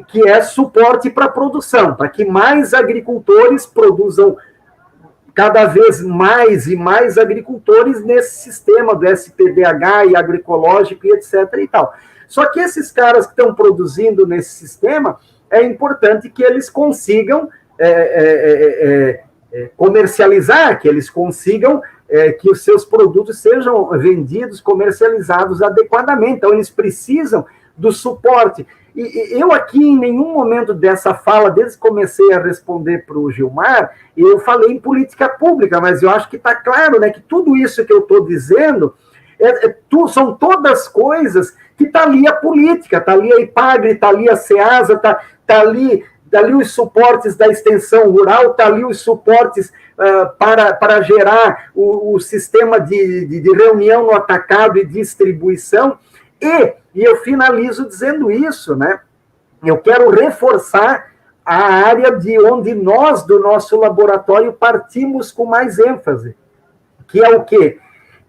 Que é suporte para a produção, para que mais agricultores produzam cada vez mais e mais agricultores nesse sistema do SPDH e agroecológico e etc. e tal. Só que esses caras que estão produzindo nesse sistema, é importante que eles consigam comercializar, que eles consigam que os seus produtos sejam vendidos, comercializados adequadamente. Então, eles precisam do suporte. E eu aqui, em nenhum momento dessa fala, desde que comecei a responder para o Gilmar, eu falei em política pública, mas eu acho que está claro, né, que tudo isso que eu estou dizendo são todas coisas que está ali a política, está ali a IPAGRE, está ali a CEASA, está ali os suportes da extensão rural, está ali os suportes para gerar o sistema de reunião no atacado e distribuição. E eu finalizo dizendo isso, né? Eu quero reforçar a área de onde nós, do nosso laboratório, partimos com mais ênfase, que é o quê?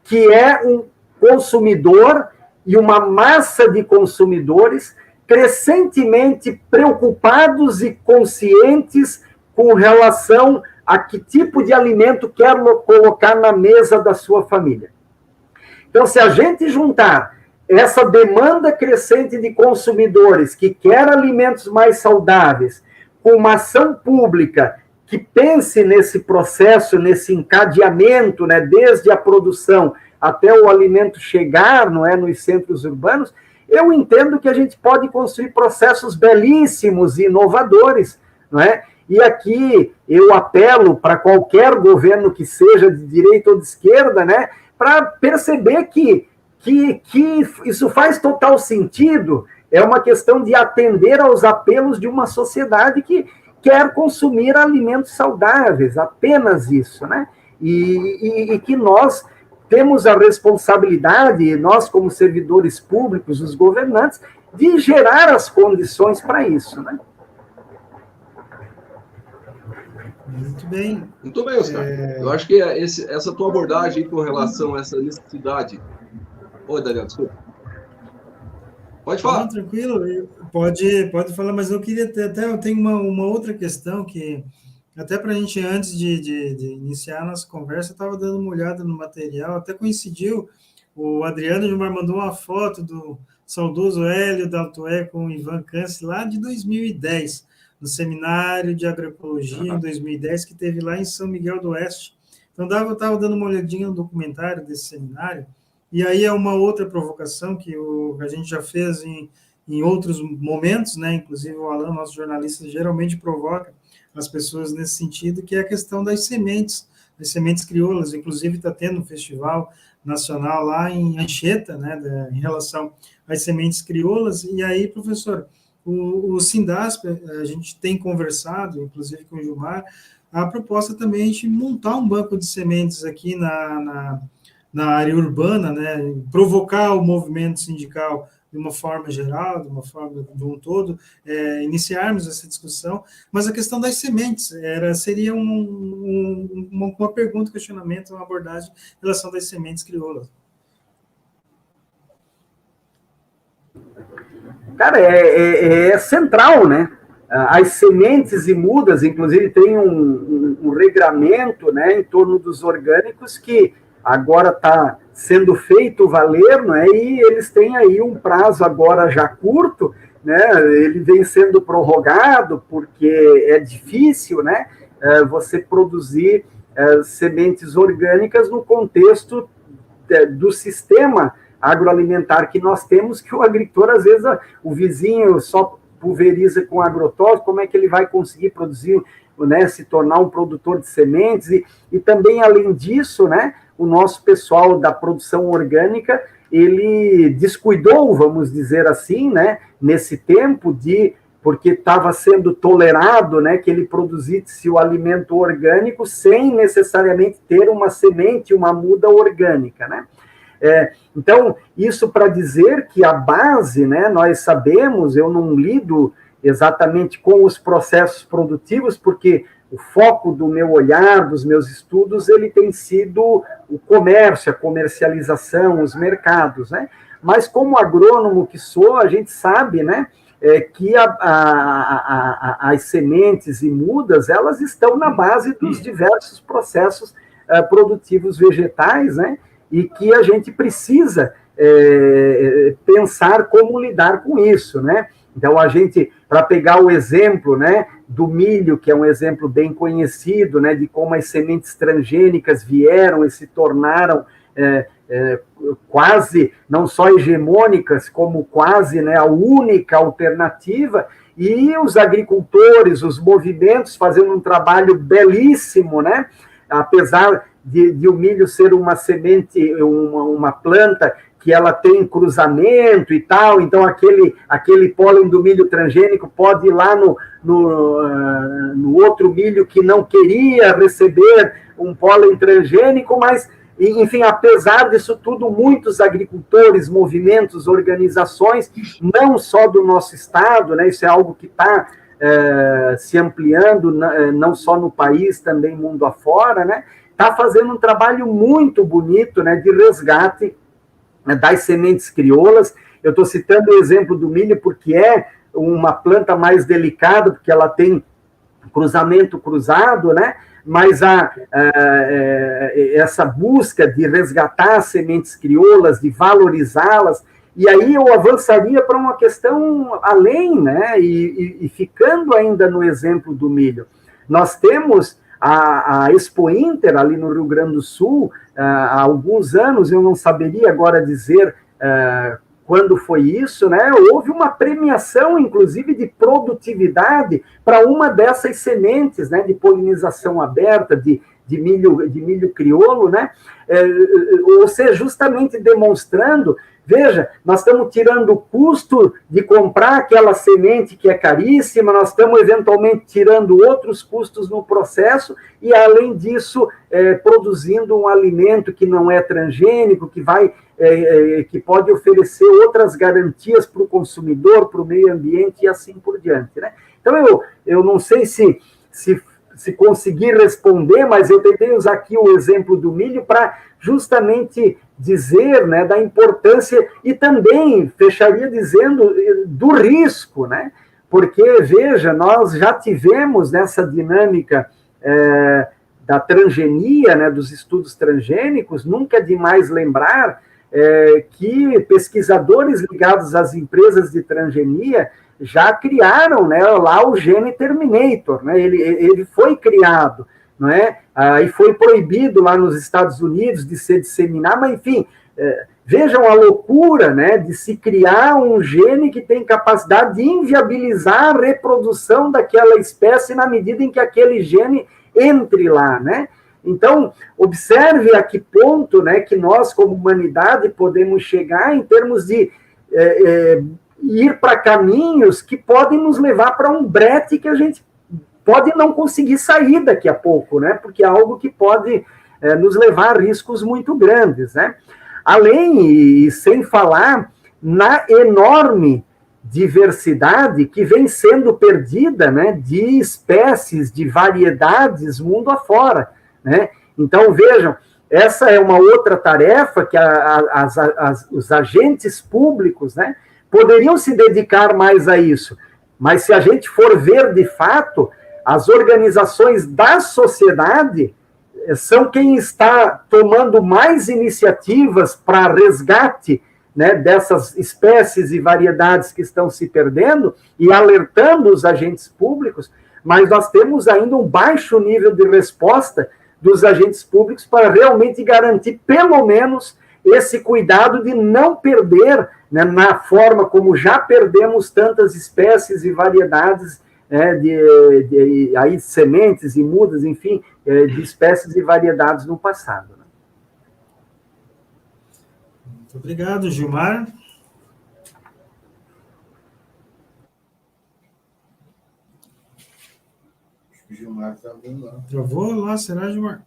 Que é um consumidor e uma massa de consumidores crescentemente preocupados e conscientes com relação a que tipo de alimento quer colocar na mesa da sua família. Então, se a gente juntar essa demanda crescente de consumidores que quer alimentos mais saudáveis, com uma ação pública que pense nesse processo, nesse encadeamento, né, desde a produção até o alimento chegar, não é, nos centros urbanos, eu entendo que a gente pode construir processos belíssimos e inovadores, não é? E aqui eu apelo para qualquer governo que seja de direita ou de esquerda, né, para perceber que isso faz total sentido, é uma questão de atender aos apelos de uma sociedade que quer consumir alimentos saudáveis, apenas isso, né? E que nós temos a responsabilidade, nós como servidores públicos, os governantes, de gerar as condições para isso, né?
Muito bem.
Muito bem, Oscar. Eu acho que essa tua abordagem com relação a essa necessidade... Oi, Daniel, desculpa. Pode falar.
Não, tranquilo, pode falar, mas eu queria eu tenho uma outra questão que, até para a gente, antes de iniciar a nossa conversa, eu estava dando uma olhada no material, até coincidiu, o Adriano Gilmar mandou uma foto do saudoso Hélio Daltoé com o Ivan Câncer, lá de 2010, no Seminário de Agroecologia, em 2010, que teve lá em São Miguel do Oeste. Então, eu estava dando uma olhadinha no documentário desse seminário, e aí é uma outra provocação que a gente já fez em outros momentos, né? Inclusive o Alan, nosso jornalista, geralmente provoca as pessoas nesse sentido, que é a questão das sementes crioulas. Inclusive está tendo um festival nacional lá em Anchieta, né? Em relação às sementes crioulas. E aí, professor, o Sindasp, a gente tem conversado, inclusive com o Gilmar, a proposta também é de montar um banco de sementes aqui na área urbana, né, provocar o movimento sindical de uma forma geral, de um todo, iniciarmos essa discussão, mas a questão das sementes seria uma pergunta, questionamento, uma abordagem em relação das sementes crioulas.
Cara, é central, né? As sementes e mudas, inclusive, tem um regramento, né, em torno dos orgânicos que agora está sendo feito valer, né? E eles têm aí um prazo agora já curto, né? Ele vem sendo prorrogado porque é difícil, né? Você produzir sementes orgânicas no contexto do sistema agroalimentar que nós temos, que o agricultor, às vezes, o vizinho só pulveriza com agrotóxico, como é que ele vai conseguir produzir, né, se tornar um produtor de sementes? E também, além disso, né, o nosso pessoal da produção orgânica, ele descuidou, vamos dizer assim, né, nesse tempo, porque estava sendo tolerado, né, que ele produzisse o alimento orgânico sem necessariamente ter uma semente, uma muda orgânica, né? Então, isso para dizer que a base, né, nós sabemos, eu não lido exatamente com os processos produtivos, porque o foco do meu olhar, dos meus estudos, ele tem sido o comércio, a comercialização, os mercados, né? Mas como agrônomo que sou, a gente sabe, né, que as sementes e mudas, elas estão na base dos diversos processos produtivos vegetais, né? E que a gente precisa pensar como lidar com isso, né? Então, a gente, para pegar o exemplo, né, do milho, que é um exemplo bem conhecido, né, de como as sementes transgênicas vieram e se tornaram quase, não só hegemônicas, como quase, né, a única alternativa, e os agricultores, os movimentos fazendo um trabalho belíssimo, né? Apesar de o milho ser uma semente, uma planta que ela tem cruzamento e tal, então aquele pólen do milho transgênico pode ir lá no outro milho que não queria receber um pólen transgênico, mas, enfim, apesar disso tudo, muitos agricultores, movimentos, organizações, não só do nosso estado, né, isso é algo que está se ampliando, não só no país, também mundo afora, né? Está fazendo um trabalho muito bonito, né, de resgate, né, das sementes crioulas. Eu estou citando o exemplo do milho porque é uma planta mais delicada, porque ela tem cruzamento cruzado, né? Mas essa busca de resgatar as sementes crioulas, de valorizá-las, e aí eu avançaria para uma questão além, né? E ficando ainda no exemplo do milho, nós temos a Expo Inter, ali no Rio Grande do Sul, há alguns anos, eu não saberia agora dizer quando foi isso, né? Houve uma premiação, inclusive, de produtividade para uma dessas sementes, né? De polinização aberta, de milho crioulo, né? Ou seja, justamente demonstrando, veja, nós estamos tirando o custo de comprar aquela semente que é caríssima, nós estamos eventualmente tirando outros custos no processo e, além disso, produzindo um alimento que não é transgênico, que pode oferecer outras garantias para o consumidor, para o meio ambiente e assim por diante, né? Então, eu não sei se conseguir responder, mas eu tentei usar aqui o exemplo do milho para justamente dizer, né, da importância e também fecharia dizendo do risco, né? Porque, veja, nós já tivemos nessa dinâmica da transgenia, né, dos estudos transgênicos, nunca é demais lembrar que pesquisadores ligados às empresas de transgenia já criaram, né, lá o gene Terminator, né? Ele foi criado, não é? E foi proibido lá nos Estados Unidos de se disseminar, mas enfim, vejam a loucura, né, de se criar um gene que tem capacidade de inviabilizar a reprodução daquela espécie na medida em que aquele gene entre lá, né? Então, observe a que ponto, né, que nós, como humanidade, podemos chegar em termos de ir para caminhos que podem nos levar para um brete que a gente pode não conseguir sair daqui a pouco, né? Porque é algo que pode nos levar a riscos muito grandes, né? Além, e sem falar, na enorme diversidade que vem sendo perdida, né, de espécies, de variedades mundo afora, né? Então, vejam, essa é uma outra tarefa que os agentes públicos, né, poderiam se dedicar mais a isso. Mas se a gente for ver de fato, as organizações da sociedade são quem está tomando mais iniciativas para resgate, né, dessas espécies e variedades que estão se perdendo e alertando os agentes públicos, mas nós temos ainda um baixo nível de resposta dos agentes públicos para realmente garantir, pelo menos, esse cuidado de não perder, né, na forma como já perdemos tantas espécies e variedades, aí sementes e mudas, enfim, de espécies e variedades no passado. Né?
Muito obrigado, Gilmar.
O Gilmar travou lá.
Travou lá, será, Gilmar?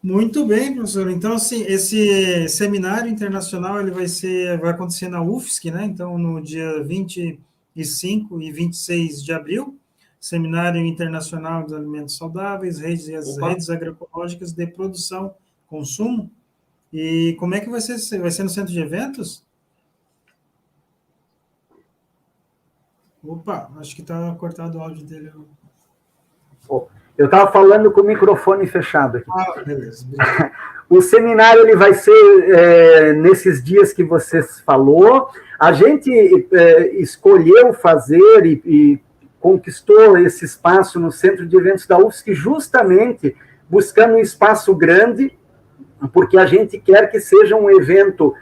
Muito bem, professor. Então, assim, esse seminário internacional ele vai acontecer na UFSC, né? Então, no dia 25 e 26 de abril, Seminário Internacional dos Alimentos Saudáveis, redes agroecológicas de produção, consumo. E como é que vai ser? Vai ser no centro de eventos? Opa, acho que está cortado o áudio dele.
Eu estava falando com o microfone fechado aqui.
Ah, beleza.
O seminário ele vai ser nesses dias que você falou. A gente escolheu fazer e conquistou esse espaço no Centro de Eventos da UFSC justamente buscando um espaço grande, porque a gente quer que seja um evento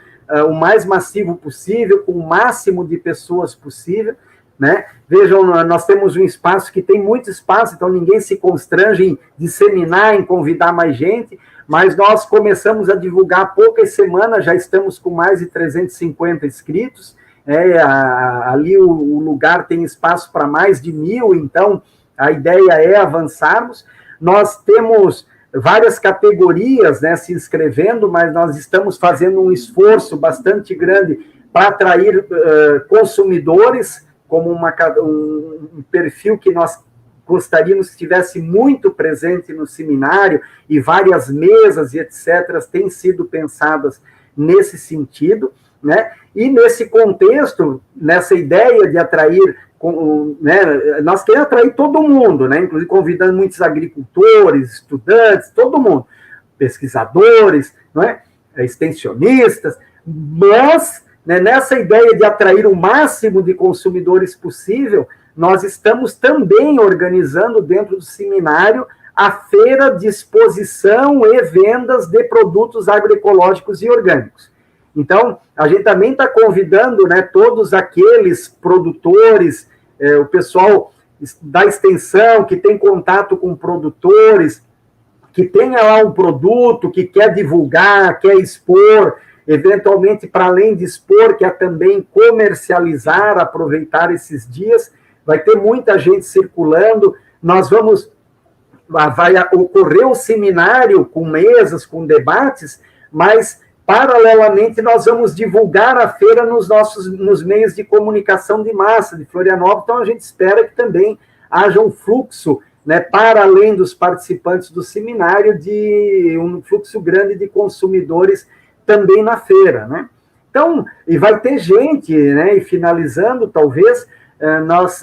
o mais massivo possível, com o máximo de pessoas possível, né? Vejam, nós temos um espaço que tem muito espaço, então ninguém se constrange em disseminar, em convidar mais gente, mas nós começamos a divulgar há poucas semanas, já estamos com mais de 350 inscritos, ali o lugar tem espaço para mais de 1.000, então a ideia é avançarmos. Nós temos várias categorias, né, se inscrevendo, mas nós estamos fazendo um esforço bastante grande para atrair consumidores, como um perfil que nós gostaríamos que estivesse muito presente no seminário, e várias mesas e etc. têm sido pensadas nesse sentido, né? E nesse contexto, nessa ideia de atrair, né, nós queremos atrair todo mundo, né? Inclusive convidando muitos agricultores, estudantes, todo mundo, pesquisadores, não é? Extensionistas, mas, né, nessa ideia de atrair o máximo de consumidores possível, nós estamos também organizando dentro do seminário a feira de exposição e vendas de produtos agroecológicos e orgânicos. Então, a gente também está convidando, né, todos aqueles produtores, o pessoal da extensão que tem contato com produtores, que tenha lá um produto, que quer divulgar, quer expor, eventualmente, para além de expor, quer também comercializar, aproveitar esses dias. Vai ter muita gente circulando, vai ocorrer o seminário com mesas, com debates, mas, paralelamente, nós vamos divulgar a feira nos meios de comunicação de massa de Florianópolis, então a gente espera que também haja um fluxo, né, para além dos participantes do seminário, de um fluxo grande de consumidores também na feira, né? Então, e vai ter gente, né, e finalizando, talvez, nós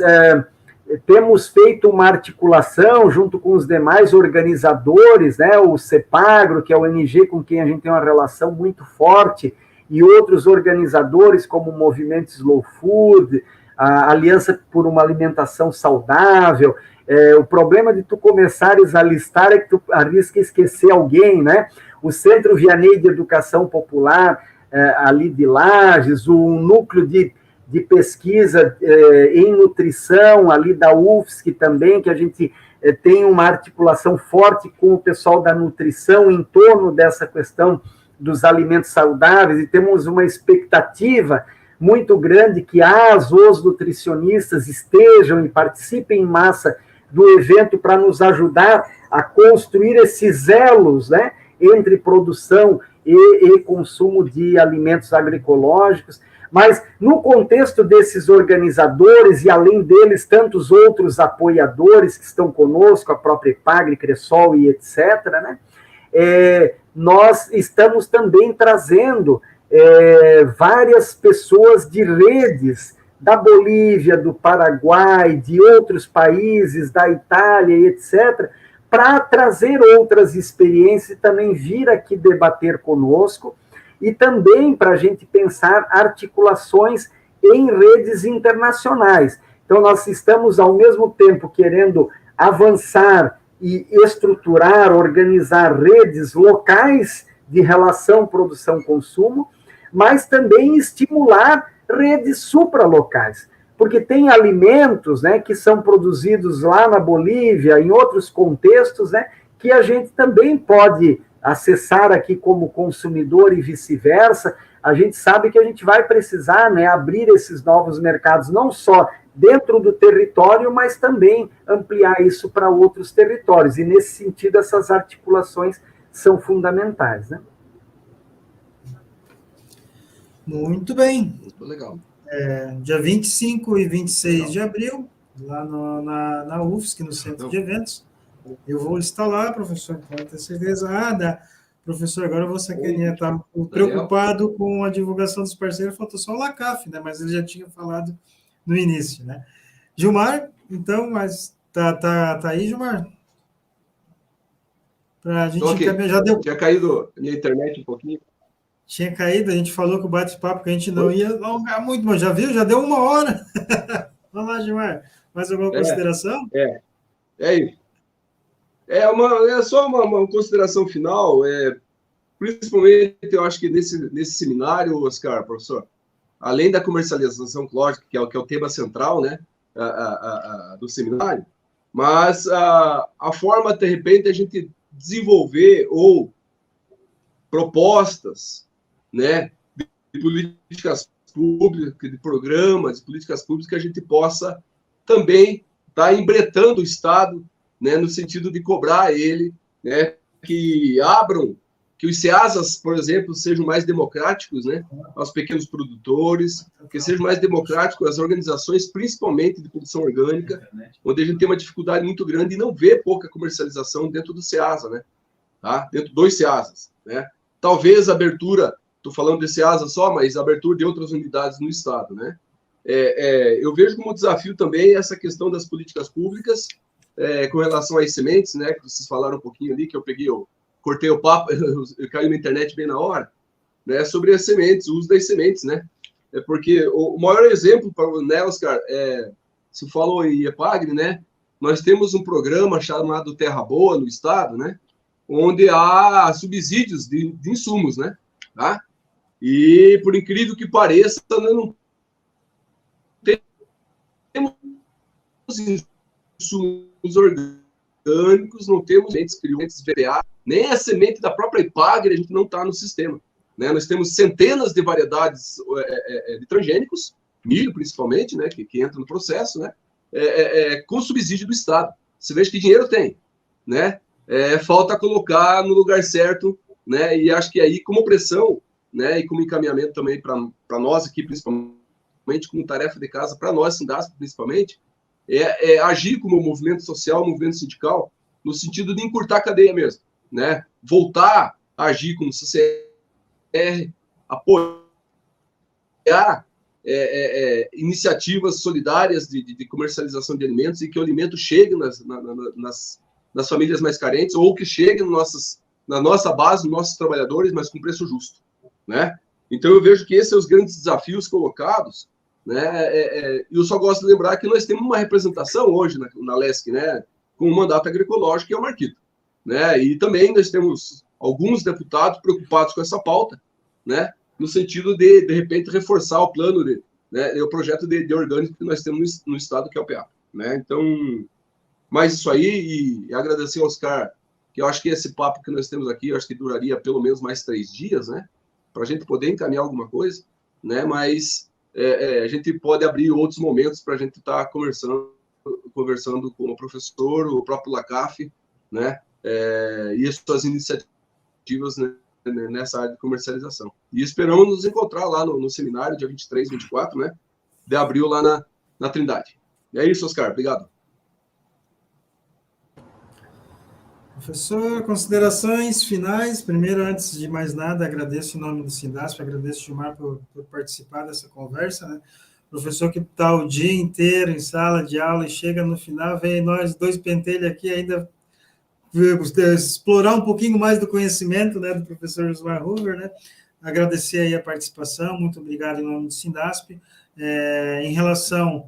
temos feito uma articulação junto com os demais organizadores, né, o CEPAGRO, que é o ONG com quem a gente tem uma relação muito forte, e outros organizadores como o Movimento Slow Food, a Aliança por uma Alimentação Saudável. O problema de tu começares a listar é que tu arrisca esquecer alguém, né? O Centro Vianney de Educação Popular, ali de Lages, o núcleo de pesquisa em nutrição ali da UFSC também, que a gente tem uma articulação forte com o pessoal da nutrição em torno dessa questão dos alimentos saudáveis, e temos uma expectativa muito grande que os nutricionistas estejam e participem em massa do evento para nos ajudar a construir esses elos, né, entre produção e consumo de alimentos agroecológicos. Mas, no contexto desses organizadores, e além deles, tantos outros apoiadores que estão conosco, a própria EPAGRE, Cressol e etc., né, nós estamos também trazendo várias pessoas de redes da Bolívia, do Paraguai, de outros países, da Itália e etc., para trazer outras experiências e também vir aqui debater conosco, e também para a gente pensar articulações em redes internacionais. Então, nós estamos, ao mesmo tempo, querendo avançar e estruturar, organizar redes locais de relação produção-consumo, mas também estimular redes supralocais, porque tem alimentos, né, que são produzidos lá na Bolívia, em outros contextos, né, que a gente também pode acessar aqui como consumidor e vice-versa. A gente sabe que a gente vai precisar, né, abrir esses novos mercados, não só dentro do território, mas também ampliar isso para outros territórios. E, nesse sentido, essas articulações são fundamentais, né?
Muito bem.
Muito legal.
Dia 25 e 26 de abril, lá na UFSC, no Centro de Eventos. Eu vou estar lá, professor, pode ter certeza. Professor, agora você queria estar preocupado com a divulgação dos parceiros, faltou só o LACAF, né? Mas ele já tinha falado no início, né? Gilmar, então, mas tá aí, Gilmar? Pra gente
okay.
Já deu.
Tinha caído a minha internet um pouquinho.
Tinha caído, a gente falou que o bate-papo que a gente não ia alongar muito, mas já viu? Já deu 1 hora. Vamos lá, Gilmar. Mais alguma consideração?
É isso. É só uma consideração final, principalmente, eu acho que nesse seminário, Oscar, professor, além da comercialização, lógico, que é o tema central, né, do seminário, mas a forma, de repente, a gente desenvolver propostas, né, de políticas públicas, de programas, de políticas públicas que a gente possa também estar embretando o Estado, né, no sentido de cobrar ele, né, que que os SEASAs, por exemplo, sejam mais democráticos, né, aos pequenos produtores, que sejam mais democráticos às organizações, principalmente de produção orgânica, onde a gente tem uma dificuldade muito grande e não vê pouca comercialização dentro do SEASA, né, tá? Dentro dos SEASAs, né? Talvez a abertura, estou falando de SEASA só, mas a abertura de outras unidades no Estado, né? Eu vejo como desafio também essa questão das políticas públicas com relação às sementes, né, que vocês falaram um pouquinho ali, que eu cortei o papo, eu caí na internet bem na hora, né, sobre as sementes, o uso das sementes, né? Porque o maior exemplo, né, Oscar, se falou em EPAGRE, né, nós temos um programa chamado Terra Boa no Estado, né, onde há subsídios de insumos, né, tá? E, por incrível que pareça, nós não temos insumos orgânicos, não temos sementes crianças VDA, nem a semente da própria EPAGRE a gente não está no sistema, né? Nós temos centenas de variedades de transgênicos, milho principalmente, né, que entra no processo, né, com subsídio do Estado. Você veja que dinheiro tem, né? Falta colocar no lugar certo, né? E acho que aí, como pressão, né, e como encaminhamento também para nós aqui, principalmente como tarefa de casa, para nós, Sindasp, principalmente, agir como movimento social, movimento sindical, no sentido de encurtar a cadeia mesmo, né? Voltar a agir como CCR, apoiar iniciativas solidárias de comercialização de alimentos e que o alimento chegue nas famílias mais carentes ou que chegue na nossa base, nos nossos trabalhadores, mas com preço justo, né? Então, eu vejo que esses são os grandes desafios colocados, né? Eu só gosto de lembrar que nós temos uma representação hoje na LESC, né, com o mandato agroecológico, que é o Marquito, né? E também nós temos alguns deputados preocupados com essa pauta, né, no sentido de repente, reforçar o plano, o projeto de orgânico que nós temos no estado, que é o PA, né? Então, mais isso aí, e agradecer ao Oscar, que eu acho que esse papo que nós temos aqui, eu acho que duraria pelo menos mais 3 dias, né, para a gente poder encaminhar alguma coisa, né, mas a gente pode abrir outros momentos para a gente estar conversando com o professor, o próprio LACAF, né, e as suas iniciativas, né, nessa área de comercialização. E esperamos nos encontrar lá no seminário, dia 23, 24, né, de abril, lá na Trindade. E é isso, Oscar. Obrigado.
Professor, considerações finais. Primeiro, antes de mais nada, agradeço em nome do Sindasp, agradeço, Gilmar, por participar dessa conversa, né? Professor que está o dia inteiro em sala de aula e chega no final, vem nós dois pentelhos aqui ainda explorar um pouquinho mais do conhecimento, né, do professor Gilmar Hoover, né? Agradecer aí a participação, muito obrigado em nome do Sindasp. Em relação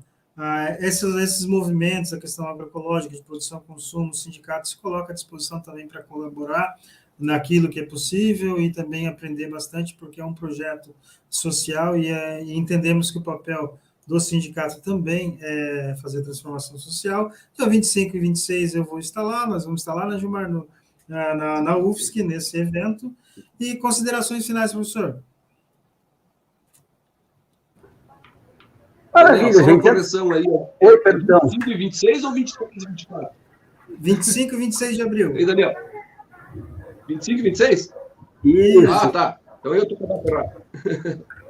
esses movimentos, a questão agroecológica, de produção e consumo, o sindicato se coloca à disposição também para colaborar naquilo que é possível e também aprender bastante, porque é um projeto social e entendemos que o papel do sindicato também é fazer transformação social. Dia 25 e 26 eu vou estar lá, nós vamos estar lá, na Gilmar, na UFSC, nesse evento. E considerações finais, professor?
Maravilha,
só
gente.
Uma correção aí.
Oi, perdão.
25 e 26 ou 23 e 24?
25 e 26 de abril.
Ei, Daniel. 25 e 26?
Isso.
Ah, tá. Então eu estou com a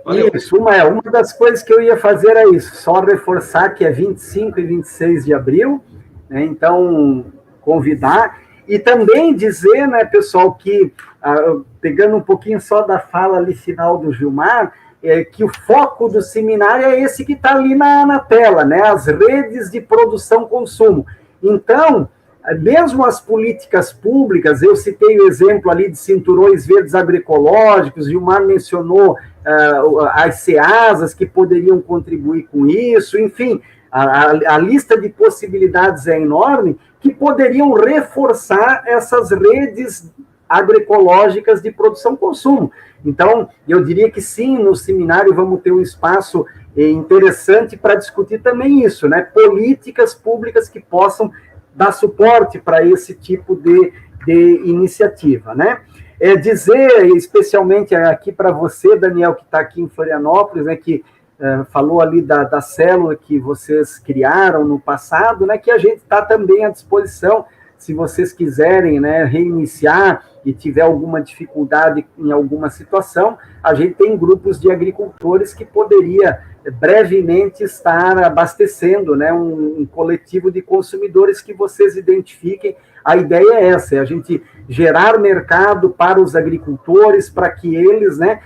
Valeu.
Isso, uma das coisas que eu ia fazer era isso, só reforçar que é 25 e 26 de abril, né, então convidar, e também dizer, né, pessoal, que, pegando um pouquinho só da fala ali final do Gilmar, que o foco do seminário é esse que está ali na tela, né, as redes de produção-consumo. Então, mesmo as políticas públicas, eu citei o exemplo ali de cinturões verdes agroecológicos, Gilmar mencionou as SEASAs que poderiam contribuir com isso, enfim, a lista de possibilidades é enorme, que poderiam reforçar essas redes agroecológicas de produção-consumo. Então, eu diria que sim, no seminário vamos ter um espaço interessante para discutir também isso, né? Políticas públicas que possam dar suporte para esse tipo de iniciativa, né? Dizer, especialmente aqui para você, Daniel, que está aqui em Florianópolis, né, que falou ali da célula que vocês criaram no passado, né, que a gente está também à disposição se vocês quiserem, né, reiniciar e tiver alguma dificuldade em alguma situação, a gente tem grupos de agricultores que poderia brevemente estar abastecendo, né, um coletivo de consumidores que vocês identifiquem. A ideia é essa, é a gente gerar mercado para os agricultores, para que eles, né,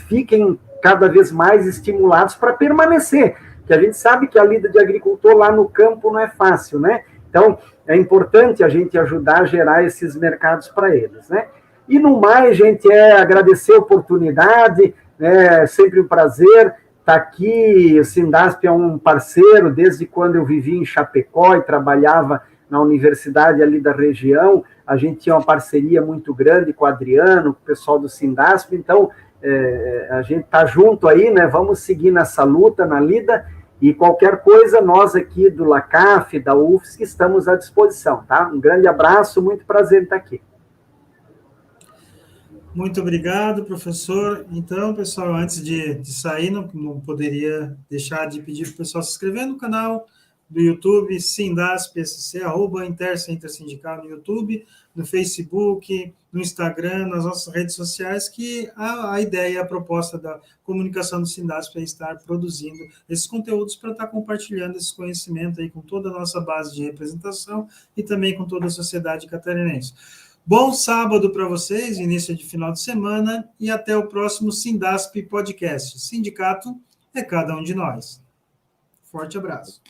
fiquem cada vez mais estimulados para permanecer, que a gente sabe que a lida de agricultor lá no campo não é fácil, né? Então, é importante a gente ajudar a gerar esses mercados para eles, né? E no mais, gente, agradecer a oportunidade, é sempre um prazer estar aqui. O Sindasp é um parceiro desde quando eu vivi em Chapecó e trabalhava na universidade ali da região. A gente tinha uma parceria muito grande com o Adriano, com o pessoal do Sindasp, então a gente está junto aí, né? Vamos seguir nessa luta, na lida, e qualquer coisa, nós aqui do LACAF, da UFSC, estamos à disposição, tá? Um grande abraço, muito prazer em estar aqui.
Muito obrigado, professor. Então, pessoal, antes de sair, não poderia deixar de pedir para o pessoal se inscrever no canal do YouTube, Sindasp SC, @Intersindical no YouTube, no Facebook, no Instagram, nas nossas redes sociais, que a ideia, a proposta da comunicação do Sindasp é estar produzindo esses conteúdos para estar compartilhando esse conhecimento aí com toda a nossa base de representação e também com toda a sociedade catarinense. Bom sábado para vocês, início de final de semana, e até o próximo Sindasp Podcast. Sindicato é cada um de nós. Forte abraço.